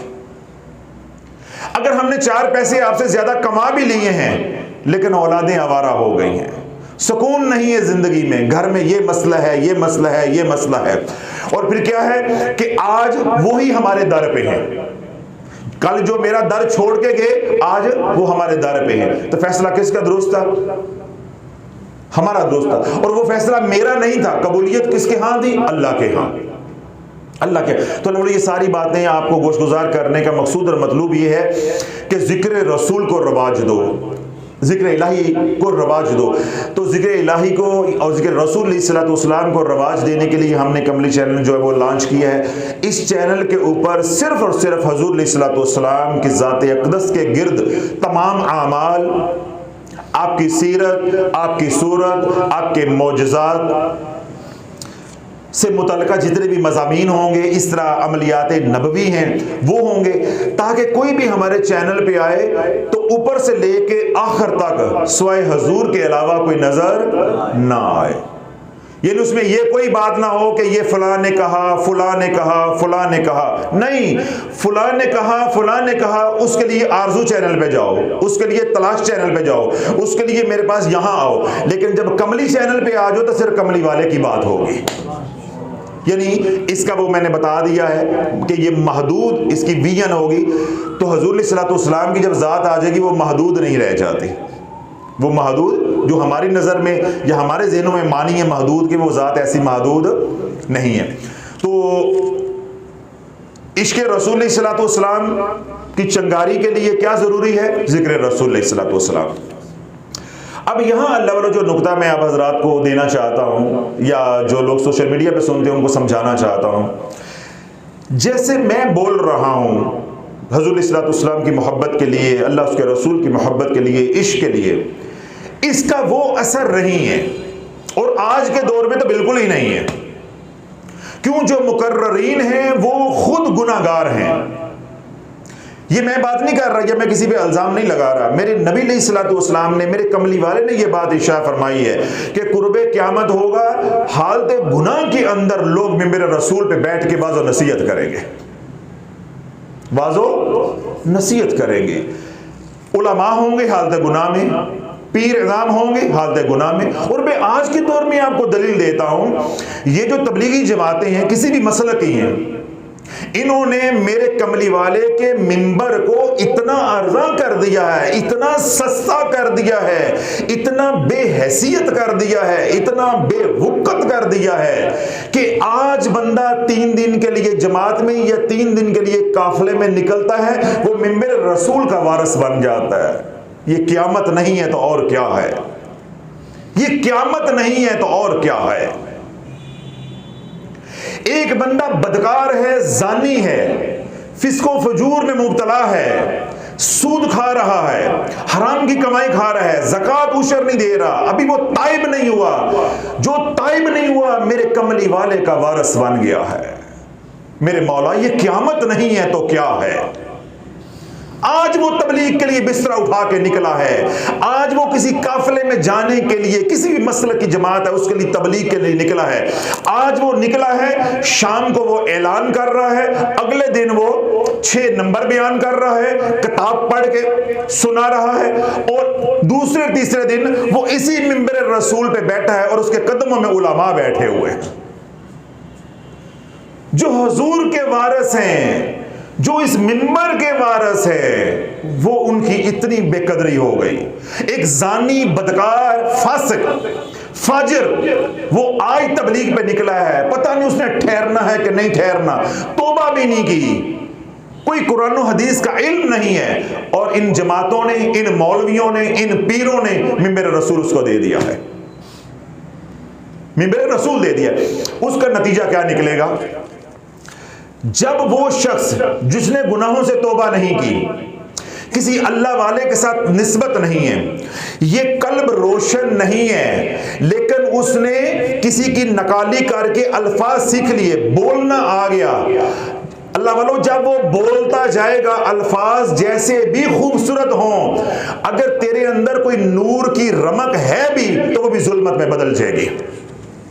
अगर हमने 4 पैसे आपसे ज्यादा कमा भी लिए हैं, लेकिन औलादें आवारा हो गई हैं, सुकून नहीं है जिंदगी में, घर में ये मसला है, ये मसला है, ये मसला है। और फिर क्या है कि आज वो ही हमारे दर पे है। कल जो मेरा दर छोड़ के गए, आज वो हमारे दर पे है। तो फैसला किसका दुरुस्त था? हमारा दुरुस्त था। और वो फैसला मेरा नहीं था, कबूलियत किसके हाथ थी? अल्लाह के हाथ, अल्लाह के। तो ये सारी बातें आपको गोशगुजार करने का मकसूद और मतलूब ये है कि जिक्र रसूल को रवाज दो, जिक्र इलाही को रवाज दो। तो जिक्र इलाही को और जिक्र रसूल अलैहिस्सलाम को रवाज देने के लिए हमने कमली चैनल जो है वो लॉन्च किया है। इस चैनल के ऊपर सिर्फ और सिर्फ हुजूर अलैहिस्सलाम की ज़ात अक़दस के गिर्द तमाम आमाल, आपकी सीरत, आपकी सूरत, आपके मौजज़ात से मुतल्लिक़ा जितने भी मज़ामीन होंगे, इस तरह अमलियात नबवी हैं वो होंगे, ताकि कोई भी हमारे चैनल पे आए तो ऊपर से लेके आखिर तक स्वाए हुजूर के अलावा कोई नज़र ना आए। यानी उसमें ये कोई बात ना हो कि ये फलां ने कहा, फलां ने कहा, फलां ने कहा। नहीं, फलां ने कहा, फलां ने कहा, उसके लिए आरजू चैनल पे जाओ, उसके लिए तलाश चैनल पे जाओ, उसके लिए मेरे पास यहाँ आओ। लेकिन जब कमली चैनल पे आ जाओ तो सिर्फ कमली वाले की बात होगी। यानी इसका वो मैंने बता दिया है कि ये महदूद इसकी विजन होगी। तो हुजूर अलैहिस्सलाम की जब ज़ात आ जाएगी वो महदूद नहीं रह जाती। वो महदूद जो हमारी नज़र में या हमारे ज़हनों में मानी है महदूद की, वो ज़ात ऐसी महदूद नहीं है। तो इश्क़ रसूल अलैहिस्सलाम की चंगारी के लिए क्या ज़रूरी है? ज़िक्र रसूल अलैहिस्सलाम। अब यहाँ अल्लाह वाला जो नुक्ता मैं आप हज़रात को देना चाहता हूँ, या जो लोग सोशल मीडिया पे सुनते हैं उनको समझाना चाहता हूँ। जैसे मैं बोल रहा हूँ हुज़ूर अलैहिस्सलाम की मोहब्बत के लिए, अल्लाह उसके रसूल की मोहब्बत के लिए, इश्क के लिए, इसका वो असर नहीं है। और आज के दौर में तो बिल्कुल ही नहीं है। क्यों? जो मुकर्ररीन हैं वो खुद गुनाहगार हैं। ये मैं बात नहीं कर रहा, या मैं किसी पे इल्ज़ाम नहीं लगा रहा। मेरे नबी अलैहिस्सलाम ने, मेरे कमली वाले ने ये बात इरशाद फरमाई है कि कुर्बे क़यामत होगा, हालत गुनाह के अंदर लोग मिंबर रसूल पे बैठ के वाज़ो नसीहत करेंगे, वाज़ो नसीहत करेंगे। उलमा होंगे हालत गुनाह में, पीर इज़ाम होंगे हालत गुनाह में। और मैं आज के दौर में आपको दलील देता हूँ, ये जो तबलीगी जमातें हैं, किसी भी मसलक की हैं, इन्होंने मेरे कमली वाले के मिंबर को इतना अर्जा कर दिया है, इतना सस्ता कर दिया है, इतना बेहैसियत कर दिया है, इतना बेवुकत कर दिया है कि आज बंदा 3 दिन के लिए जमात में या 3 दिन के लिए काफिले में निकलता है, वो मिंबर रसूल का वारिस बन जाता है। ये क़यामत नहीं है तो और क्या है? ये क़यामत नहीं है तो और क्या है? एक बंदा बदकार है, जानी है, फिस्को फजूर में मुब्तला है, सूद खा रहा है, हराम की कमाई खा रहा है, ज़कात उशर नहीं दे रहा, अभी वो ताइब नहीं हुआ। जो ताइब नहीं हुआ मेरे कमली वाले का वारिस बन गया है। मेरे मौला, ये क़यामत नहीं है तो क्या है? आज वो तबलीग के लिए बिस्तरा उठा के निकला है। आज वो किसी काफिले में जाने के लिए, किसी भी मसलक की जमात है उसके लिए तबलीग के लिए निकला है। आज वो निकला है, शाम को वो ऐलान कर रहा है, अगले दिन वो 6 नंबर बयान कर रहा है, किताब पढ़ के सुना रहा है, और दूसरे तीसरे दिन वो इसी मिंबर रसूल पे बैठा है और उसके कदमों में उलमा बैठे हुए हैं जो हुजूर के वारिस हैं, जो इस मिंबर के वारिस है। वो उनकी इतनी बेकदरी हो गई। एक जानी, बदकार, फासिक, फाजिर, वो आज तबलीग पे निकला है, पता नहीं उसने ठहरना है कि नहीं ठहरना, तौबा भी नहीं की, कोई कुरान और हदीस का इल्म नहीं है। और इन जमातों ने, इन मौलवियों ने, इन पीरों ने मिंबर रसूल उसको दे दिया है, मिंबर रसूल दे दिया। उसका नतीजा क्या निकलेगा? जब वो शख्स जिसने गुनाहों से तौबा नहीं की, किसी अल्लाह वाले के साथ निस्बत नहीं है, ये कल्ब रोशन नहीं है, लेकिन उसने किसी की नकाली करके अल्फाज सीख लिए, बोलना आ गया। अल्लाह वालों, जब वो बोलता जाएगा, अल्फाज जैसे भी खूबसूरत हों, अगर तेरे अंदर कोई नूर की रमक है भी तो वो भी जुल्मत में बदल जाएगी,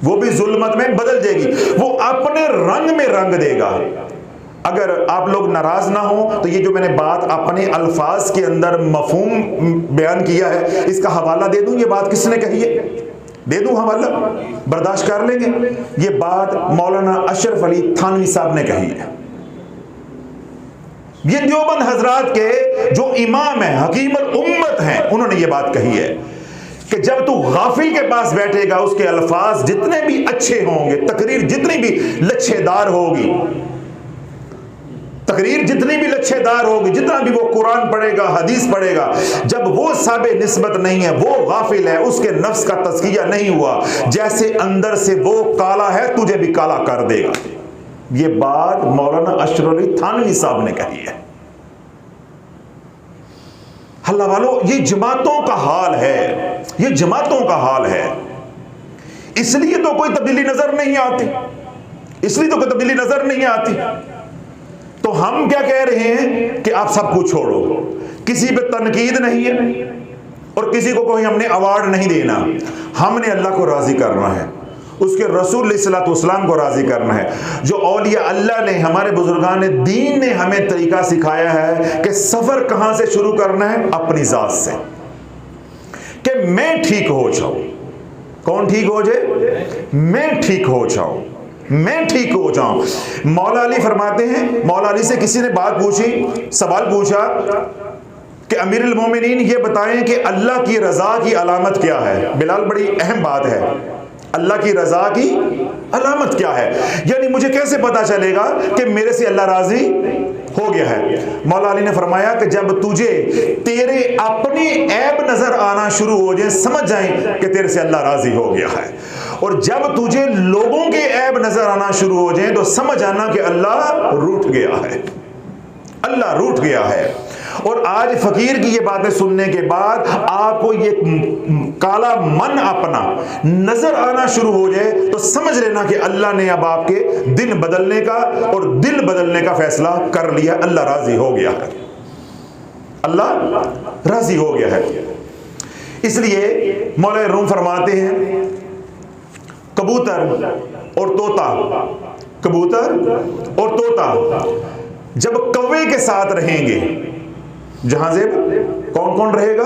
वो भी जुल्मत में बदल जाएगी, वो अपने रंग में रंग देगा। अगर आप लोग नाराज ना हो तो ये जो मैंने बात अपने अल्फाज के अंदर मफहूम बयान किया है, इसका हवाला दे दूं, ये बात किसने कही है? दे दूं हवाला, बर्दाश्त कर लेंगे? ये बात मौलाना अशरफ अली थानवी साहब ने कही है। ये देवबंद हजरात के जो इमाम हैं, हकीमुल उम्मत हैं, उन्होंने ये बात कही है कि जब तू गाफिल के पास बैठेगा, उसके अल्फाज जितने भी अच्छे होंगे, तकरीर जितनी भी लच्छेदार होगी, तकरीर जितनी भी लच्छेदार होगी, जितना भी वो कुरान पढ़ेगा, हदीस पढ़ेगा, जब वो साबे निस्बत नहीं है, वो गाफिल है, उसके नफ्स का तज़किया नहीं हुआ, जैसे अंदर से वो काला है, तुझे भी काला कर देगा। ये बात मौलाना अशरफ अली थानवी साहब ने कही है। अल्लाह वालों, ये जमातों का हाल है, ये जमातों का हाल है। इसलिए तो कोई तब्दीली नजर नहीं आती, इसलिए तो कोई तब्दीली नजर नहीं आती। तो हम क्या कह रहे हैं कि आप सब कुछ छोड़ो, किसी पे तनकीद नहीं है और किसी को कोई हमने अवार्ड नहीं देना। हमने अल्लाह को राजी करना है, उसके रसूल सल्लल्लाहु अलैहि वसल्लम को राजी करना है। जो औलिया अल्लाह ने, हमारे बुजुर्गान ने, दीन ने हमें तरीका सिखाया है कि सफर कहां से शुरू करना है, अपनी जात से, कि मैं ठीक हो जाऊं। कौन ठीक हो जाए? मैं ठीक हो जाऊं, मैं ठीक हो जाऊं। मौला अली फरमाते हैं, मौला अली से किसी ने बात पूछी, सवाल पूछा कि अमीरुल मोमिनीन ये बताएं कि अल्लाह की रजा की अलामत क्या है। बिलाल, बड़ी अहम बात है, अल्लाह की रजा की अलामत क्या है, यानी मुझे कैसे पता चलेगा कि मेरे से अल्लाह राजी हो गया है। मौला अली ने फरमाया कि जब तुझे तेरे अपने ऐब नजर आना शुरू हो जाए, समझ जाए कि तेरे से अल्लाह राजी हो गया है, और जब तुझे लोगों के ऐब नजर आना शुरू हो जाए तो समझ आना कि अल्लाह रूठ गया है, अल्लाह रूठ गया है। और आज फकीर की ये बातें सुनने के बाद आपको ये काला मन अपना नजर आना शुरू हो जाए तो समझ लेना कि अल्लाह ने अब आपके दिन बदलने का और दिल बदलने का फैसला कर लिया। अल्लाह राजी हो गया है, अल्लाह राजी हो गया है। इसलिए मौला रूम फरमाते हैं, कबूतर और तोता, कबूतर और तोता जब कौवे के साथ रहेंगे, जहां से कौन कौन रहेगा?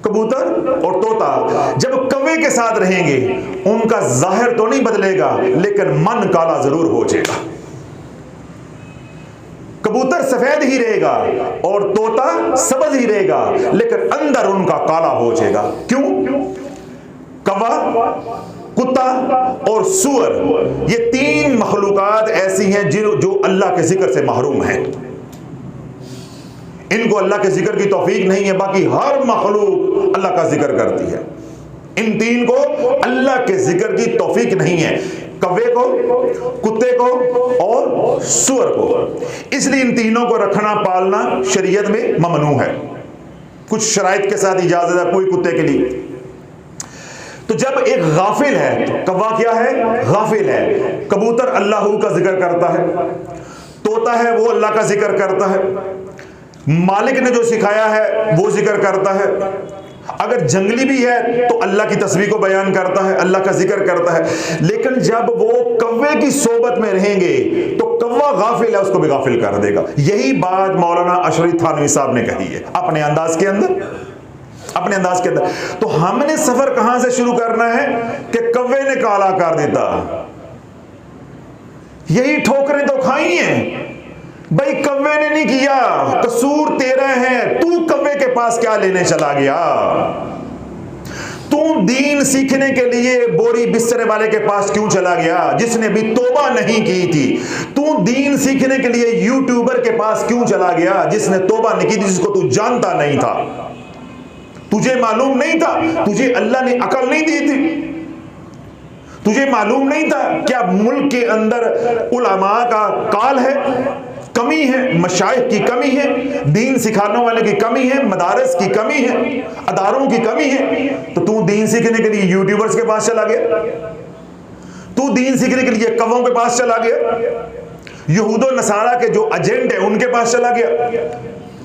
कबूतर और तोता जब कौवे के साथ रहेंगे, उनका जाहिर तो नहीं बदलेगा लेकिन मन काला जरूर हो जाएगा। कबूतर सफेद ही रहेगा और तोता सबज ही रहेगा, लेकिन अंदर उनका काला हो जाएगा। क्यों? कौवा, कुत्ता और सूअर, ये तीन मखलूकात ऐसी हैं जो अल्लाह के जिक्र से महरूम हैं। इनको अल्लाह के जिक्र की तौफीक नहीं है, बाकी हर मखलूक अल्लाह का जिक्र करती है। इन तीन को अल्लाह के जिक्र की तौफीक नहीं है, कौवे को, कुत्ते को और सूअर को। इसलिए इन तीनों को रखना पालना शरीयत में ममनू है, कुछ शराइत के साथ इजाजत है कोई कुत्ते के लिए। तो जब एक गाफिल है, तो कौवा क्या है? गाफिल है। कबूतर अल्लाह का जिक्र करता है, तोता है वो अल्लाह का जिक्र करता है, मालिक ने जो सिखाया है वो जिक्र करता है। अगर जंगली भी है तो अल्लाह की तस्बीह को बयान करता है, अल्लाह का जिक्र करता है। लेकिन जब वो कौवे की सोबत में रहेंगे तो कौवा गाफिल है, उसको भी गाफिल कर देगा। यही बात मौलाना अशरफ थानवी साहब ने कही है अपने अंदाज के अंदर, अपने अंदाज के अंदर। तो हमने सफर कहां से शुरू करना है कि कौवे ने काला कर देता। यही ठोकरें तो खाई हैं भाई, कौवे ने नहीं किया, कसूर तेरा है। तू कौवे के पास क्या लेने चला गया? तू दीन सीखने के लिए बोरी बिस्तरे वाले के पास क्यों चला गया जिसने भी तौबा नहीं की थी? तू दीन सीखने के लिए यूट्यूबर के पास क्यों चला गया जिसने तौबा नहीं की थी, जिसको तू जानता नहीं था? तुझे मालूम नहीं था? तुझे अल्लाह ने अकल नहीं दी थी? तुझे मालूम नहीं था क्या मुल्क के अंदर उलमा का काल है, कमी है, मशाइख की कमी है, दीन सिखाने वाले की कमी है, मदारस की कमी है, अदारों की कमी है? तो तू दीन सीखने के लिए यूट्यूबर्स के पास चला गया, तू दीन सीखने के लिए कौवों के पास चला गया, यहूदो नसारा के जो एजेंट है उनके पास चला गया।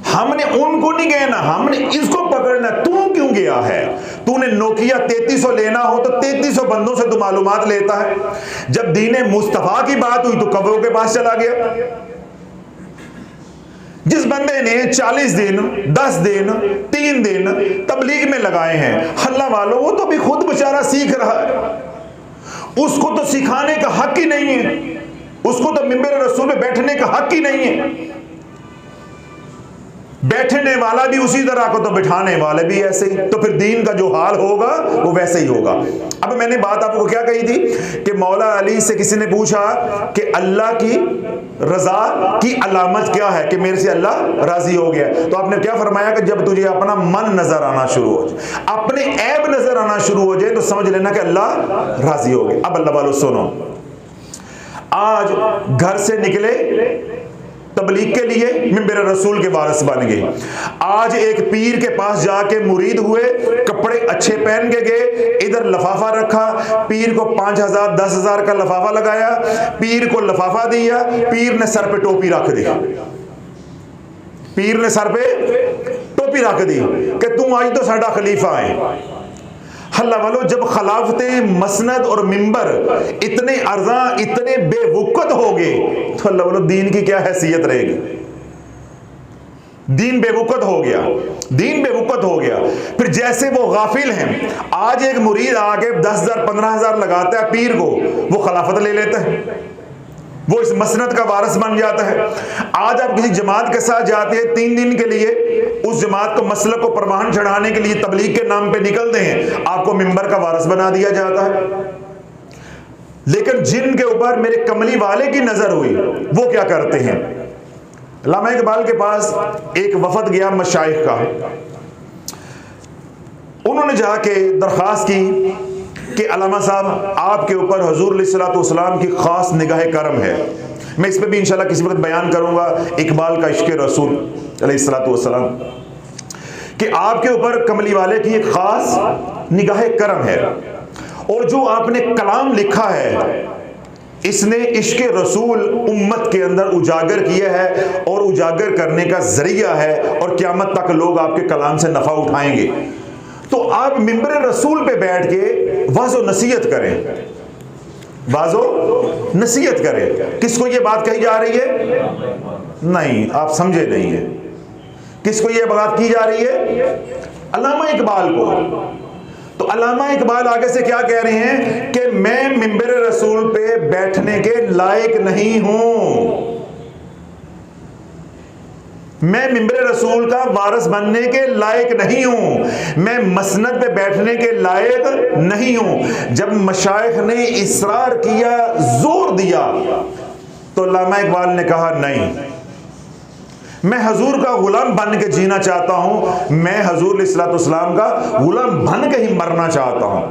हमने उनको नहीं कहना, हमने इसको पकड़ना। तू क्यों गया है? तूने नोकिया 3300 लेना हो तो 3300 बंदों से तू मालूमात लेता है। जब दीने मुस्तफा की बात हुई तो कौवों के पास चला गया। जिस बंदे ने 40 दिन 10 दिन 3 दिन तबलीग में लगाए हैं, अल्लाह वालों, वो तो भी खुद बेचारा सीख रहा है, उसको तो सिखाने का हक ही नहीं है, उसको तो मिंबर रसूल पे बैठने का हक ही नहीं है। बैठने वाला भी उसी तरह को, तो बिठाने वाले भी ऐसे ही, तो फिर दीन का जो हाल होगा वो वैसे ही होगा। अब मैंने बात आपको क्या कही थी कि मौला अली से किसी ने पूछा कि अल्लाह की रजा की अलामत क्या है कि मेरे से अल्लाह राजी हो गया, तो आपने क्या फरमाया कि जब तुझे अपना मन नजर आना शुरू हो जाए, अपने ऐब नजर आना शुरू हो जाए, तो समझ लेना कि अल्लाह राजी हो गया। अब अल्लाह वालों सुनो, आज घर से निकले तबलीग के लिए, मिंबर रसूल के वारिस बन गए। आज एक पीर के पास जाके मुरीद हुए, कपड़े अच्छे पहन के गए, इधर लफाफा रखा, पीर को 5,000 10,000 का लफाफा लगाया, पीर को लफाफा दिया, पीर ने सर पे टोपी रख दी, पीर ने सर पे टोपी रख दी कि तू आज तो साडा खलीफा है। अल्लाह वालों, जब खिलाफतें मसनद और मिंबर इतने अर्जा इतने बेवकूत हो गए, तो अल्लाह वालों दीन की क्या हैसियत रहेगी। दीन बेवकूत हो गया, दीन बेवकूत हो गया। फिर जैसे वो गाफिल हैं, आज एक मुरीद आके 10,000 15,000 लगाता है पीर को, वो खिलाफत ले लेता है, वो इस मसनद का वारिस बन जाता है। आज आप किसी जमात के साथ जाते हैं 3 दिन के लिए, उस जमात को मसलक को प्रमाण चढ़ाने के लिए तबलीग के नाम पे निकलते हैं, आपको मिंबर का वारिस बना दिया जाता है। लेकिन जिनके ऊपर मेरे कमली वाले की नजर हुई, वो क्या करते हैं। अल्लामा इकबाल के पास एक वफद गया मशाइख का, उन्होंने जाके दरख्वास्त की कि अल्लामा साहब, आपके ऊपर हुजूर अलैहिस्सलातु वस्सलाम की खास निगाह करम है। मैं इस पे भी इंशाल्लाह किसी वक्त बयान करूंगा, इकबाल का इश्क़ रसूल अलैहिस्सलातु वस्सलाम, कि आपके ऊपर कमली वाले की एक खास निगाह करम है, और जो आपने कलाम लिखा है इसने इश्क़ रसूल उम्मत के अंदर उजागर किया है, और उजागर करने का जरिया है, और क़यामत तक लोग आपके कलाम से नफ़ा उठाएंगे। तो आप मिंबर रसूल पे बैठ के वाज़ो नसीहत करें, वाज़ो नसीहत करें। किसको ये बात कही जा रही है? नहीं, आप समझे नहीं है। किसको ये बात की जा रही है? अल्लामा इकबाल को। तो अल्लामा इकबाल आगे से क्या कह रहे हैं कि मैं मिंबर रसूल पे बैठने के लायक नहीं हूं, मैं मिंबर रसूल का वारिस बनने के लायक नहीं हूं, मैं मसनद पे बैठने के लायक नहीं हूं। जब मशाइख ने इसरार किया, जोर दिया, तो अल्लामा इकबाल ने कहा नहीं, मैं हजूर का गुलाम बन के जीना चाहता हूं, मैं हजूर अलैहिस्सलातु वस्सलाम का गुलाम बन के ही मरना चाहता हूं,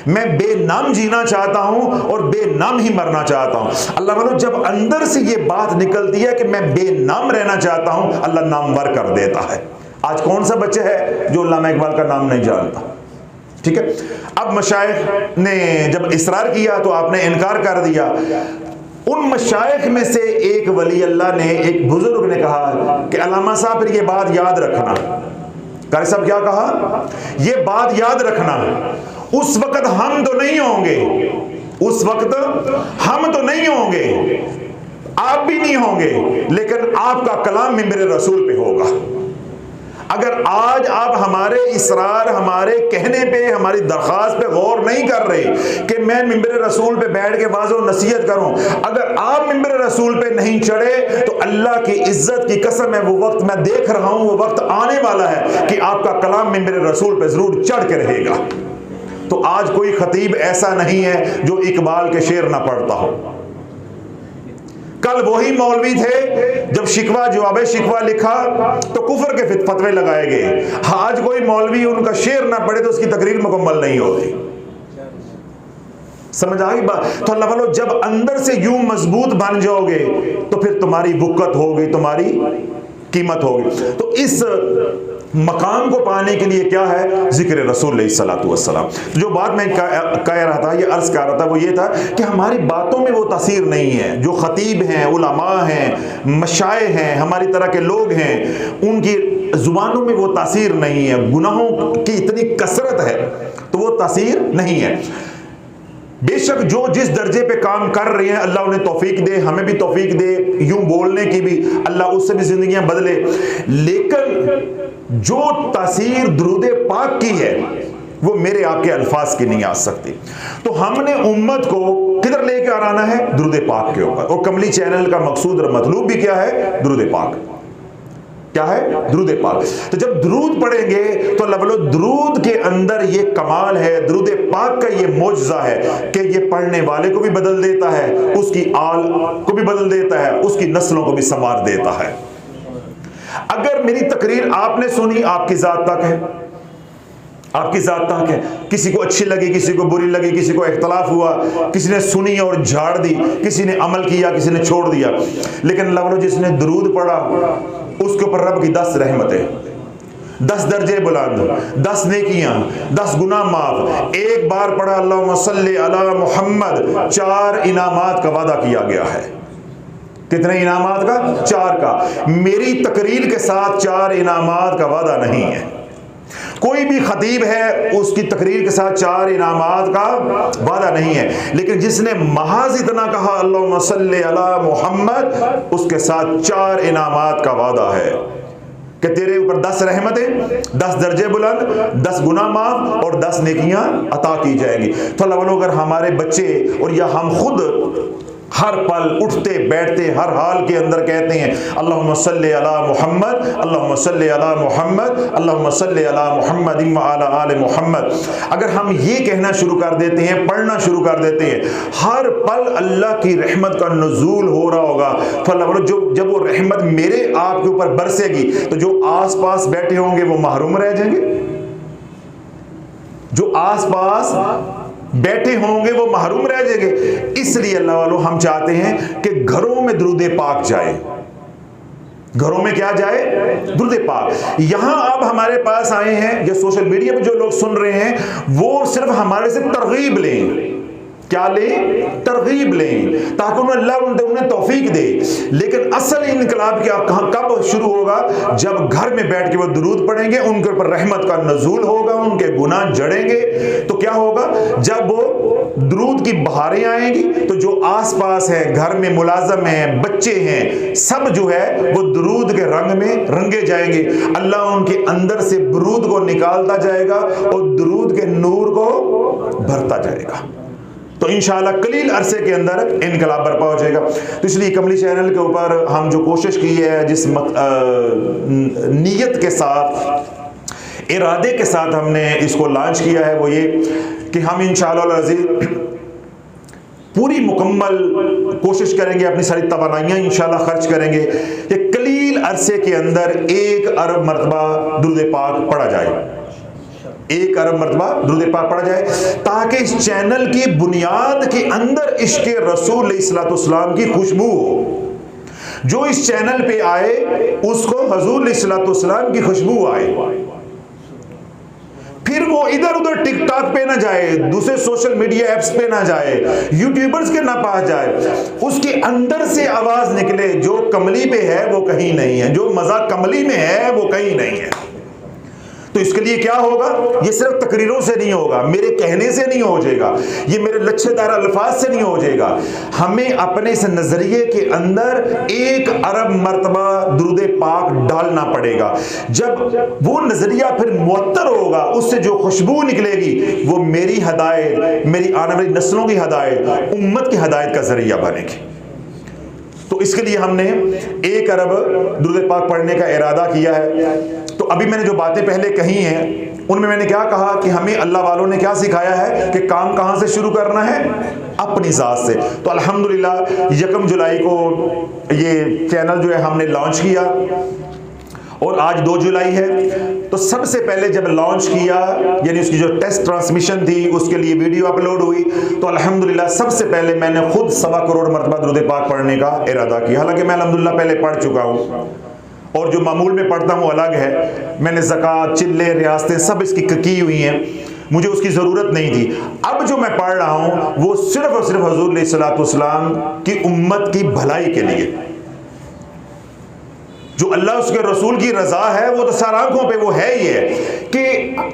मैं बेनाम जीना चाहता हूं और बेनाम ही मरना चाहता हूं। अल्लाह वालों, जब अंदर से ये बात निकलती है कि मैं बेनाम रहना चाहता हूं, अल्लाह नामवर कर देता है। आज कौन सा बच्चा है जो अल्लामा इकबाल का नाम नहीं जानता? ठीक है। अब मशाइख ने जब इसरार किया तो आपने इनकार कर दिया। उन मशाइख में से एक वली अल्लाह ने, एक बुजुर्ग ने कहा कि अल्लामा साहब फिर ये बात याद रखना। कारी साहब क्या कहा? ये बात याद रखना, उस वक्त हम तो नहीं होंगे, उस वक्त हम तो नहीं होंगे, आप भी नहीं होंगे, लेकिन आपका कलाम मिंबर रसूल पे होगा। अगर आज आप हमारे इसरार, हमारे कहने पे, हमारी दरख्वास्त पे गौर नहीं कर रहे कि मैं मिंबर रसूल पे बैठ के वाज़ो नसीहत करूं, अगर आप मिंबर रसूल पे नहीं चढ़े तो अल्लाह की इज्जत की कसम है, वो वक्त मैं देख रहा हूं, वो वक्त आने वाला है कि आपका कलाम मिंबर रसूल पे जरूर चढ़ के रहेगा। तो आज कोई खतीब ऐसा नहीं है जो इकबाल के शेर ना पढ़ता हो। कल वही मौलवी थे, जब शिकवा जवाब शिकवा लिखा तो कुफर के फतवे लगाए गए। आज कोई मौलवी उनका शेर ना पढ़े तो उसकी तकरीर मुकम्मल नहीं होती। समझ आ गई बात? तो अल्लाह वालों, जब अंदर से यूं मजबूत बन जाओगे तो फिर तुम्हारी बुक्कत होगी, तुम्हारी कीमत होगी। तो इस मकाम को पाने के लिए क्या है? जिक्र रसूल अलैहिस्सलातु वस्सलाम। जो बात मैं कह रहा था, ये अर्ज कर रहा था, वो ये था कि हमारी बातों में वो तासीर नहीं है। जो खतीब हैं, उलमा हैं, मशाए हैं, हमारी तरह के लोग हैं, उनकी जुबानों में वो तासीर नहीं है। गुनाहों की इतनी कसरत है तो वो तासीर नहीं है। बेशक जो जिस दर्जे पे काम कर रहे हैं अल्लाह उन्हें तौफीक दे, हमें भी तौफीक दे, यूं बोलने की भी अल्लाह उससे भी जिंदगियां बदले। लेकिन जो तासीर दुरूद पाक की है वो मेरे आपके अल्फाज की नहीं आ सकती। तो हमने उम्मत को किधर लेकर आना है? दुरूद पाक के ऊपर। और कमली चैनल का मकसूद और मतलूब भी क्या है? दुरूद पाक। क्या है? दुरूद पाक। तो जब दुरूद पढ़ेंगे तो अल्लाह बोलो दुरूद के अंदर ये कमाल है, दुरूद पाक का ये मौजज़ा है कि ये पढ़ने वाले को भी बदल देता है, उसकी आल को भी बदल देता है, उसकी नस्लों को भी संवार देता है। अगर मेरी तकरीर आपने सुनी, आपकी ज़ात तक है, आपकी ज़ात तक है। किसी को अच्छी लगी, किसी को बुरी लगी, किसी को इख्तलाफ हुआ, किसी ने सुनी और झाड़ दी, किसी ने अमल किया, किसी ने छोड़ दिया। लेकिन अल्लाह बोलो जिसने दुरूद पढ़ा उसके ऊपर रब की 10 रहमतें, 10 दर्जे बुलंद, 10 नेकियां, 10 गुनाह माफ। एक बार पढ़ा अल्लाहुम्मा सल्ली अला मुहम्मद, 4 इनामात का वादा किया गया है। कितने इनामात का? 4 का। मेरी तकरीर के साथ 4 इनामात का वादा नहीं है। कोई भी खतीब है उसकी तकरीर के साथ 4 इनामात का वादा नहीं है। लेकिन जिसने महाज इतना कहा अल्लाहुम्मा सल्ली अला मुहम्मद, उसके साथ 4 इनामात का वादा है कि तेरे ऊपर 10 रहमतें, 10 दर्जे बुलंद, 10 गुनाह माफ और 10 नेकियां अता की जाएंगी। तो अल्लाह वालों अगर हमारे बच्चे और या हम खुद हर पल उठते बैठते हर हाल के अंदर कहते हैं अल्लाहुम्मा सल्ली अला मुहम्मद, अल्लाहुम्मा सल्ली अला मुहम्मद, अल्लाहुम्मा सल्ली अला मुहम्मद व अला आले मुहम्मद, अगर हम ये कहना शुरू कर देते हैं, पढ़ना शुरू कर देते हैं, हर पल अल्लाह की रहमत का नुज़ूल हो रहा होगा। तो अल्लाह बोलो जब वो रहमत मेरे आपके ऊपर बरसेगी तो जो आस पास बैठे होंगे वो महरूम रह जाएंगे, जो आस पास बैठे होंगे वो महरूम रह जाएंगे। इसलिए अल्लाह वालों हम चाहते हैं कि घरों में दुरूद पाक जाए। घरों में क्या जाए? दुरूद पाक। यहां अब हमारे पास आए हैं या सोशल मीडिया पे जो लोग सुन रहे हैं वो सिर्फ हमारे से तरगीब लें। क्या लें? तरगीब लें ताकि अल्लाह उन्हें तौफीक दे। लेकिन असल इनकलाब क्या कब शुरू होगा? जब घर में बैठ के वो दुरूद पढ़ेंगे, उनके ऊपर रहमत का नज़ूल होगा, उनके गुनाह जड़ेंगे। तो क्या होगा? जब वो दुरूद की बहारें आएंगी तो जो आस पास है, घर में मुलाजम हैं, बच्चे हैं, सब जो है वो दुरूद के रंग में रंगे जाएंगे। अल्लाह उनके अंदर से दुरूद को निकालता जाएगा और दुरूद के नूर को भरता जाएगा। तो इंशाअल्लाह कलील अरसे के अंदर इनकलाब बर्पा हो जाएगा। तो इसलिए कमली चैनल के ऊपर हम जो कोशिश की है, जिस नीयत के साथ, इरादे के साथ हमने इसको लॉन्च किया है, वो ये कि हम इंशाअल्लाह अज़ीज़ पूरी मुकम्मल कोशिश करेंगे, अपनी सारी तवानाइयाँ इंशाअल्लाह खर्च करेंगे कि कलील अरसे के अंदर 1 अरब मरतबा दुरूद पाक पढ़ा जाए। 1 अरब मरतबा दुरूद पाक पढ़ा जाए ताकि इस चैनल की बुनियाद के अंदर इश्क़ रसूल अलैहिस्सलाम की खुशबू हो। जो इस चैनल पे आए उसको हुज़ूर अलैहिस्सलाम की खुशबू आए। फिर वो इधर उधर टिकटॉक पे ना जाए, दूसरे सोशल मीडिया एप्स पे ना जाए, यूट्यूबर्स के ना पास जाए, उसके अंदर से आवाज निकले जो कमली पे है वो कहीं नहीं है, जो मजा कमली में है वो कहीं नहीं है। तो इसके लिए क्या होगा? ये सिर्फ तकरीरों से नहीं होगा, मेरे कहने से नहीं हो जाएगा, ये मेरे लच्छेदार अल्फाज से नहीं हो जाएगा। हमें अपने इस नजरिए के अंदर 1 अरब मरतबा दुरूद पाक डालना पड़ेगा। जब वो नजरिया फिर मुअत्तर होगा, उससे जो खुशबू निकलेगी वो मेरी हदायत, मेरी आने वाली नस्लों की हदायत, उम्मत की हदायत का जरिया बनेगी। तो इसके लिए हमने 1 अरब दुरूद पाक पढ़ने का इरादा किया है। तो अभी मैंने जो बातें पहले कही हैं उनमें मैंने क्या कहा कि हमें अल्लाह वालों ने क्या सिखाया है कि काम कहाँ से शुरू करना है? अपनी ज़ात से। तो अल्हम्दुलिल्लाह 1 जुलाई को ये चैनल जो है हमने लॉन्च किया और आज 2 जुलाई है। तो सबसे पहले जब लॉन्च किया, यानी उसकी जो टेस्ट ट्रांसमिशन थी उसके लिए वीडियो अपलोड हुई, तो अल्हम्दुलिल्लाह सबसे पहले मैंने खुद 1.25 करोड़ मरतबा दुरूद पाक पढ़ने का इरादा किया। हालांकि मैं अल्हम्दुलिल्लाह पहले पढ़ चुका हूँ और जो मामूल में पढ़ता हूँ अलग है। मैंने ज़कात, चिल्ले, रियासतें सब इसकी की हुई हैं, मुझे उसकी ज़रूरत नहीं थी। अब जो मैं पढ़ रहा हूँ वो सिर्फ और सिर्फ हुज़ूर अलैहिस्सलाम की उम्मत की भलाई के लिए। जो अल्लाह उसके रसूल की रज़ा है वो तो सार आंखों पे वो है ही है कि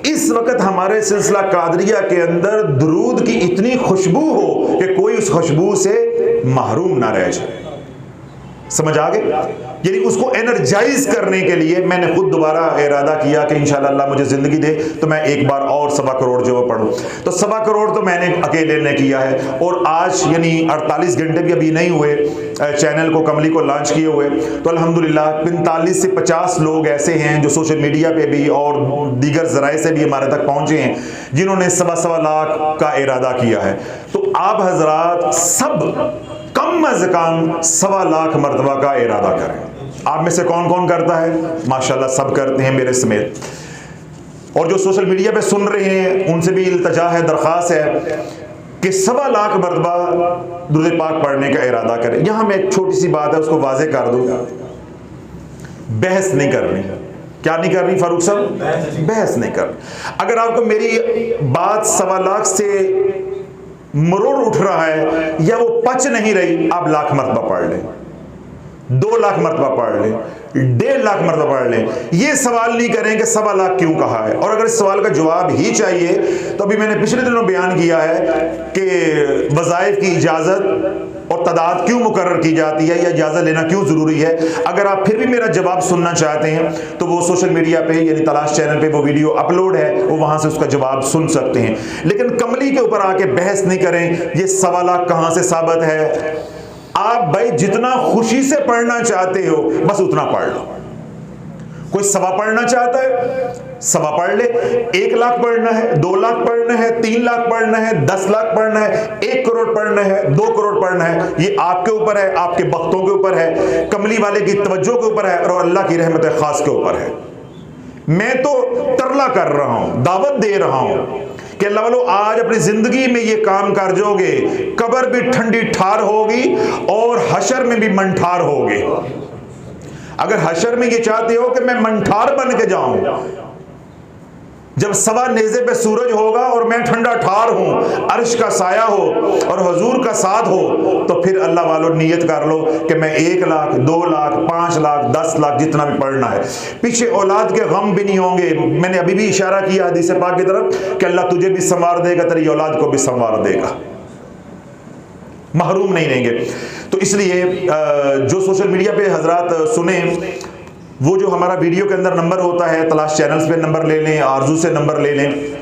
इस वक्त हमारे सिलसिला कादरिया के अंदर दुरूद की इतनी खुशबू हो कि कोई उस खुशबू से महरूम ना रह जाए। समझ आ गए? यानी उसको एनर्जाइज करने के लिए मैंने खुद दोबारा इरादा किया कि इंशाल्लाह अल्लाह मुझे ज़िंदगी दे तो मैं एक बार और 1.25 करोड़ जो पढ़ूँ। तो 1.25 करोड़ तो मैंने अकेले ने किया है, और आज यानी 48 घंटे भी अभी नहीं हुए चैनल को, कमली को लॉन्च किए हुए, तो अल्हम्दुलिल्लाह 45 से 50 लोग ऐसे हैं जो सोशल मीडिया पे भी और दीगर ज़राए से भी हमारे तक पहुँचे हैं जिन्होंने 1.25 लाख का इरादा किया है। तो आप हजरात सब कम अज कम 1.25 लाख मरतबा का इरादा करें। आप में से कौन कौन करता है? माशाल्लाह सब करते हैं मेरे समेत। और जो सोशल मीडिया पे सुन रहे हैं उनसे भी इल्तजा है, दरख्वास्त है कि 1.25 लाख मरतबा दुरूद पाक पढ़ने का इरादा करें। यहाँ मैं एक छोटी सी बात है उसको वाजे कर दूँ, बहस नहीं करनी। क्या नहीं करनी फारूक साहब? बहस नहीं करनी। अगर आपको मेरी बात 1.25 लाख से मरोड़ उठ रहा है या वो पच नहीं रही, आप लाख मरतबा पढ़ लें, 2 लाख मरतबा पढ़ लें, 1.5 लाख मरतबा पढ़ लें। ये सवाल नहीं करें कि 1.25 लाख क्यों कहा है। और अगर इस सवाल का जवाब ही चाहिए तो अभी मैंने पिछले दिनों बयान किया है कि वज़ाइफ की इजाज़त और तादाद क्यों मुकर्रर की जाती है या इजाज़त लेना क्यों ज़रूरी है। अगर आप फिर भी मेरा जवाब सुनना चाहते हैं तो वो सोशल मीडिया पे यानी तलाश चैनल पे वो वीडियो अपलोड है, वो वहाँ से उसका जवाब सुन सकते हैं। लेकिन कमली के ऊपर आके बहस नहीं करें ये 1.25 लाख कहाँ से साबित है। आप भाई जितना खुशी से पढ़ना चाहते हो बस उतना पढ़ लो। कोई 1.25 पढ़ना चाहता है 1.25 पढ़ ले, 1 लाख पढ़ना है, 2 लाख पढ़ना है, 3 लाख पढ़ना है, 10 लाख पढ़ना है, 1 करोड़ पढ़ना है, 2 करोड़ पढ़ना है, ये आपके ऊपर है, आपके बख्तों के ऊपर है, कमली वाले की तवज्जो के ऊपर है और अल्लाह की रहमत खास के ऊपर है। मैं तो तरला कर रहा हूं, दावत दे रहा हूं कि अल्लाह वालों आज अपनी जिंदगी में ये काम कर जोगे, कब्र भी ठंडी ठार होगी और हशर में भी मनठार होगे। अगर हशर में ये चाहते हो कि मैं मनठार बन के जाऊं, जब 1.25 नेज़े पे सूरज होगा और मैं ठंडा ठार हूं, अर्श का साया हो और हुजूर का साथ हो, तो फिर अल्लाह वालों नियत कर लो कि मैं 1 लाख 2 लाख 5 लाख 10 लाख जितना भी पढ़ना है। पीछे औलाद के गम भी नहीं होंगे। मैंने अभी भी इशारा किया हदीस पाक की तरफ कि अल्लाह तुझे भी संवार देगा, तेरी औलाद को भी संवार देगा, महरूम नहीं रहेंगे। तो इसलिए जो सोशल मीडिया पे हजरात सुने, वो जो हमारा वीडियो के अंदर नंबर होता है, तलाश चैनल्स पे नंबर ले लें, आरजू से नंबर ले लें,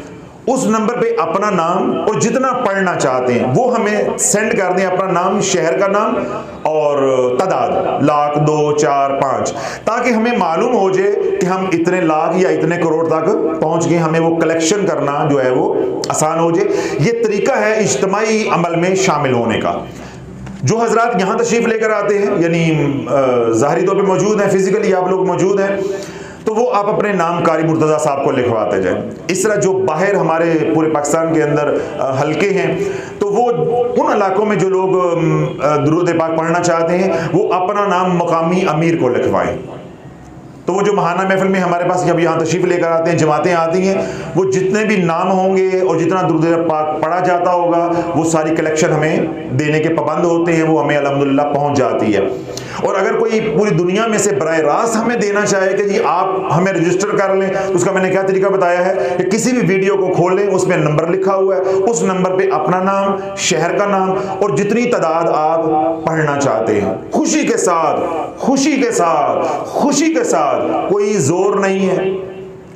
उस नंबर पे अपना नाम और जितना पढ़ना चाहते हैं वो हमें सेंड कर दें, अपना नाम, शहर का नाम और तादाद, लाख 2 4 5, ताकि हमें मालूम हो जाए कि हम इतने लाख या इतने करोड़ तक पहुंच गए। हमें वो कलेक्शन करना जो है वो आसान हो जाए। ये तरीका है इज्तिमाई अमल में शामिल होने का। जो हजरात यहाँ तशरीफ लेकर आते हैं यानी ज़ाहरी तौर पे मौजूद हैं, फिजिकली आप लोग मौजूद हैं, तो वो आप अपने नाम कारी मुर्तज़ा साहब को लिखवाते जाएं। इस तरह जो बाहर हमारे पूरे पाकिस्तान के अंदर हलके हैं, तो वो उन इलाकों में जो लोग दुरूद पाक पढ़ना चाहते हैं वो अपना नाम मकामी अमीर को लिखवाएं। तो वो जो महाना महफिल में हमारे पास जब यहाँ तशरीफ लेकर आते हैं, जमातें आती हैं, वो जितने भी नाम होंगे और जितना दुरूद पाक पढ़ा जाता होगा वो सारी कलेक्शन हमें देने के पाबंद होते हैं, वो हमें अल्हम्दुलिल्लाह पहुँच जाती है। और अगर कोई पूरी दुनिया में से बराह रास्त हमें देना चाहे कि जी आप हमें रजिस्टर कर लें, तो उसका मैंने क्या तरीका बताया है कि किसी भी वीडियो को खोलें, उसमें नंबर लिखा हुआ है, उस नंबर पे अपना नाम, शहर का नाम और जितनी तादाद आप पढ़ना चाहते हैं, खुशी के साथ, खुशी के साथ, खुशी के साथ, कोई जोर नहीं है,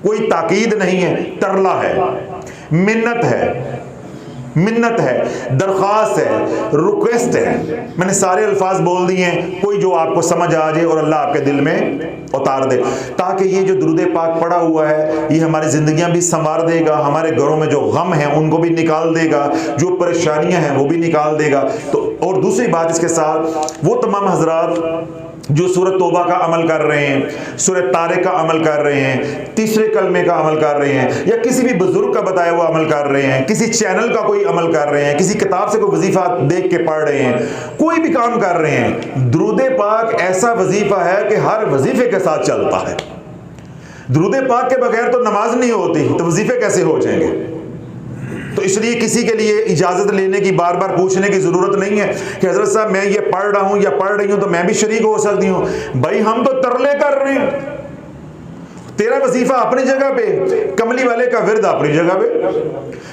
कोई ताकीद नहीं है, तरला है, मिन्नत है, मिन्नत है, दरख्वास्त है, रिक्वेस्ट है। मैंने सारे अल्फाज बोल दिए हैं, कोई जो आपको समझ आ जाए और अल्लाह आपके दिल में उतार दे, ताकि ये जो दुरूद पाक पड़ा हुआ है ये हमारी ज़िंदगियां भी संवार देगा, हमारे घरों में जो गम है उनको भी निकाल देगा, जो परेशानियां हैं वो भी निकाल देगा। तो और दूसरी बात इसके साथ, वो तमाम हजरात जो सूरत तौबा का अमल कर रहे हैं, सूरत तारिक का अमल कर रहे हैं, तीसरे कलमे का अमल कर रहे हैं, या किसी भी बुजुर्ग का बताया हुआ अमल कर रहे हैं, किसी चैनल का कोई अमल कर रहे हैं, किसी किताब से कोई वजीफा देख के पढ़ रहे हैं, कोई भी काम कर रहे हैं, दुरूद पाक ऐसा वजीफा है कि हर वजीफे के साथ चलता है। दुरूद पाक के बगैर तो नमाज नहीं होती, तो वजीफे कैसे हो जाएंगे? तो इसलिए किसी के लिए इजाज़त लेने की, बार बार पूछने की ज़रूरत नहीं है कि हज़रत साहब मैं ये पढ़ रहा हूँ या पढ़ रही हूँ तो मैं भी शरीक हो सकती हूँ। भाई हम तो तरले कर रहे हैं। तेरा वजीफा अपनी जगह पे, कमली वाले का विरद अपनी जगह पे,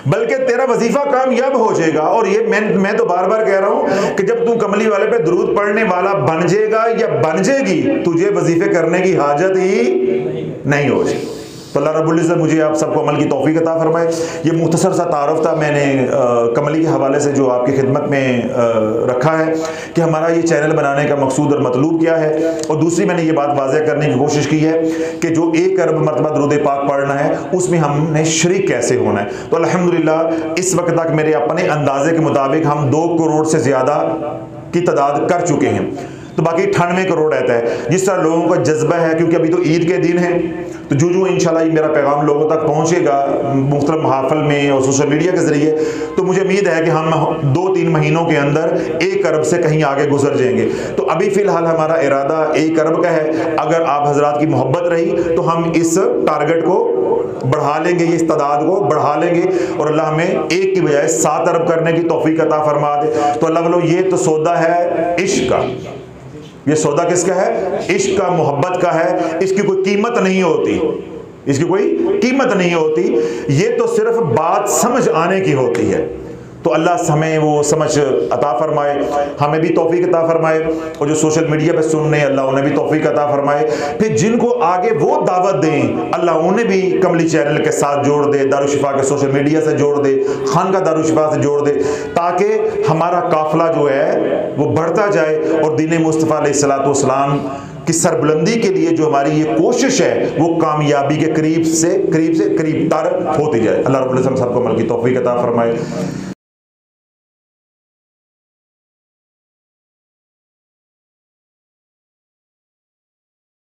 बल्कि तेरा वजीफा कामयाब हो जाएगा। और ये मैं तो बार बार कह रहा हूँ कि जब तू कमली वाले पे दुरूद पढ़ने वाला बन जाएगा या बन जाएगी, तुझे वजीफे करने की हाजत ही नहीं हो जाएगी। तो अल्लाह रब्बुल इज़्ज़त मुझे आप सबको अमल की तौफीक अता फरमाए। ये मुख्तसर सा तारुफ था मैंने कमली के हवाले से जो आपकी खिदमत में रखा है कि हमारा ये चैनल बनाने का मकसूद और मतलूब क्या है। और दूसरी मैंने ये बात वाज़ह करने की कोशिश की है कि जो 1 अरब मरतबा दुरूद पाक पढ़ना है उसमें हमने शरीक कैसे होना है। तो अल्हम्दुलिल्लाह इस वक्त तक मेरे अपने अंदाजे के मुताबिक हम 2 करोड़ से ज़्यादा की तादाद कर चुके हैं। तो बाकी 98 करोड़ रहता है। जिस तरह लोगों का जज्बा है, क्योंकि अभी तो ईद के दिन है, तो जो इंशाल्लाह ये मेरा पैगाम लोगों तक पहुंचेगा मुख्तलिफ महाफिल में और सोशल मीडिया के ज़रिए, तो मुझे उम्मीद है कि हम 2-3 महीनों के अंदर 1 अरब से कहीं आगे गुजर जाएंगे। तो अभी फ़िलहाल हमारा इरादा 1 अरब का है। अगर आप हजरात की मोहब्बत रही तो हम इस टारगेट को बढ़ा लेंगे, इस तादाद को बढ़ा लेंगे और अल्लाह हमें 1 की बजाय 7 अरब करने की तौफीक अता फरमा दे। तो अल्लाह वालों, ये तो सौदा है इश्क का। ये सौदा किसका है? इश्क का, मोहब्बत का है। इसकी कोई कीमत नहीं होती, इसकी कोई कीमत नहीं होती। ये तो सिर्फ बात समझ आने की होती है। तो अल्लाह हमें वो समझ अता फरमाए, हमें भी तौफीक अता फरमाए, और जो सोशल मीडिया पे सुन रहे हैं अल्लाह उन्हें भी तौफीक अता फरमाए। फिर जिनको आगे वो दावत दें अल्लाह उन्हें भी कमली चैनल के साथ जोड़ दे, दारुशिफा के सोशल मीडिया से जोड़ दे, खानका दारुशिफा से जोड़ दे, ताकि हमारा काफिला जो है वो बढ़ता जाए और दीन मुस्तफ़ा अलैहिस्सलाम की सरबुलंदी के लिए जो हमारी ये कोशिश है वो कामयाबी के करीब से करीब तर होती जाए। अल्लाह रब्बुल इज़्ज़त सबको अमल की तौफीक अता फरमाए।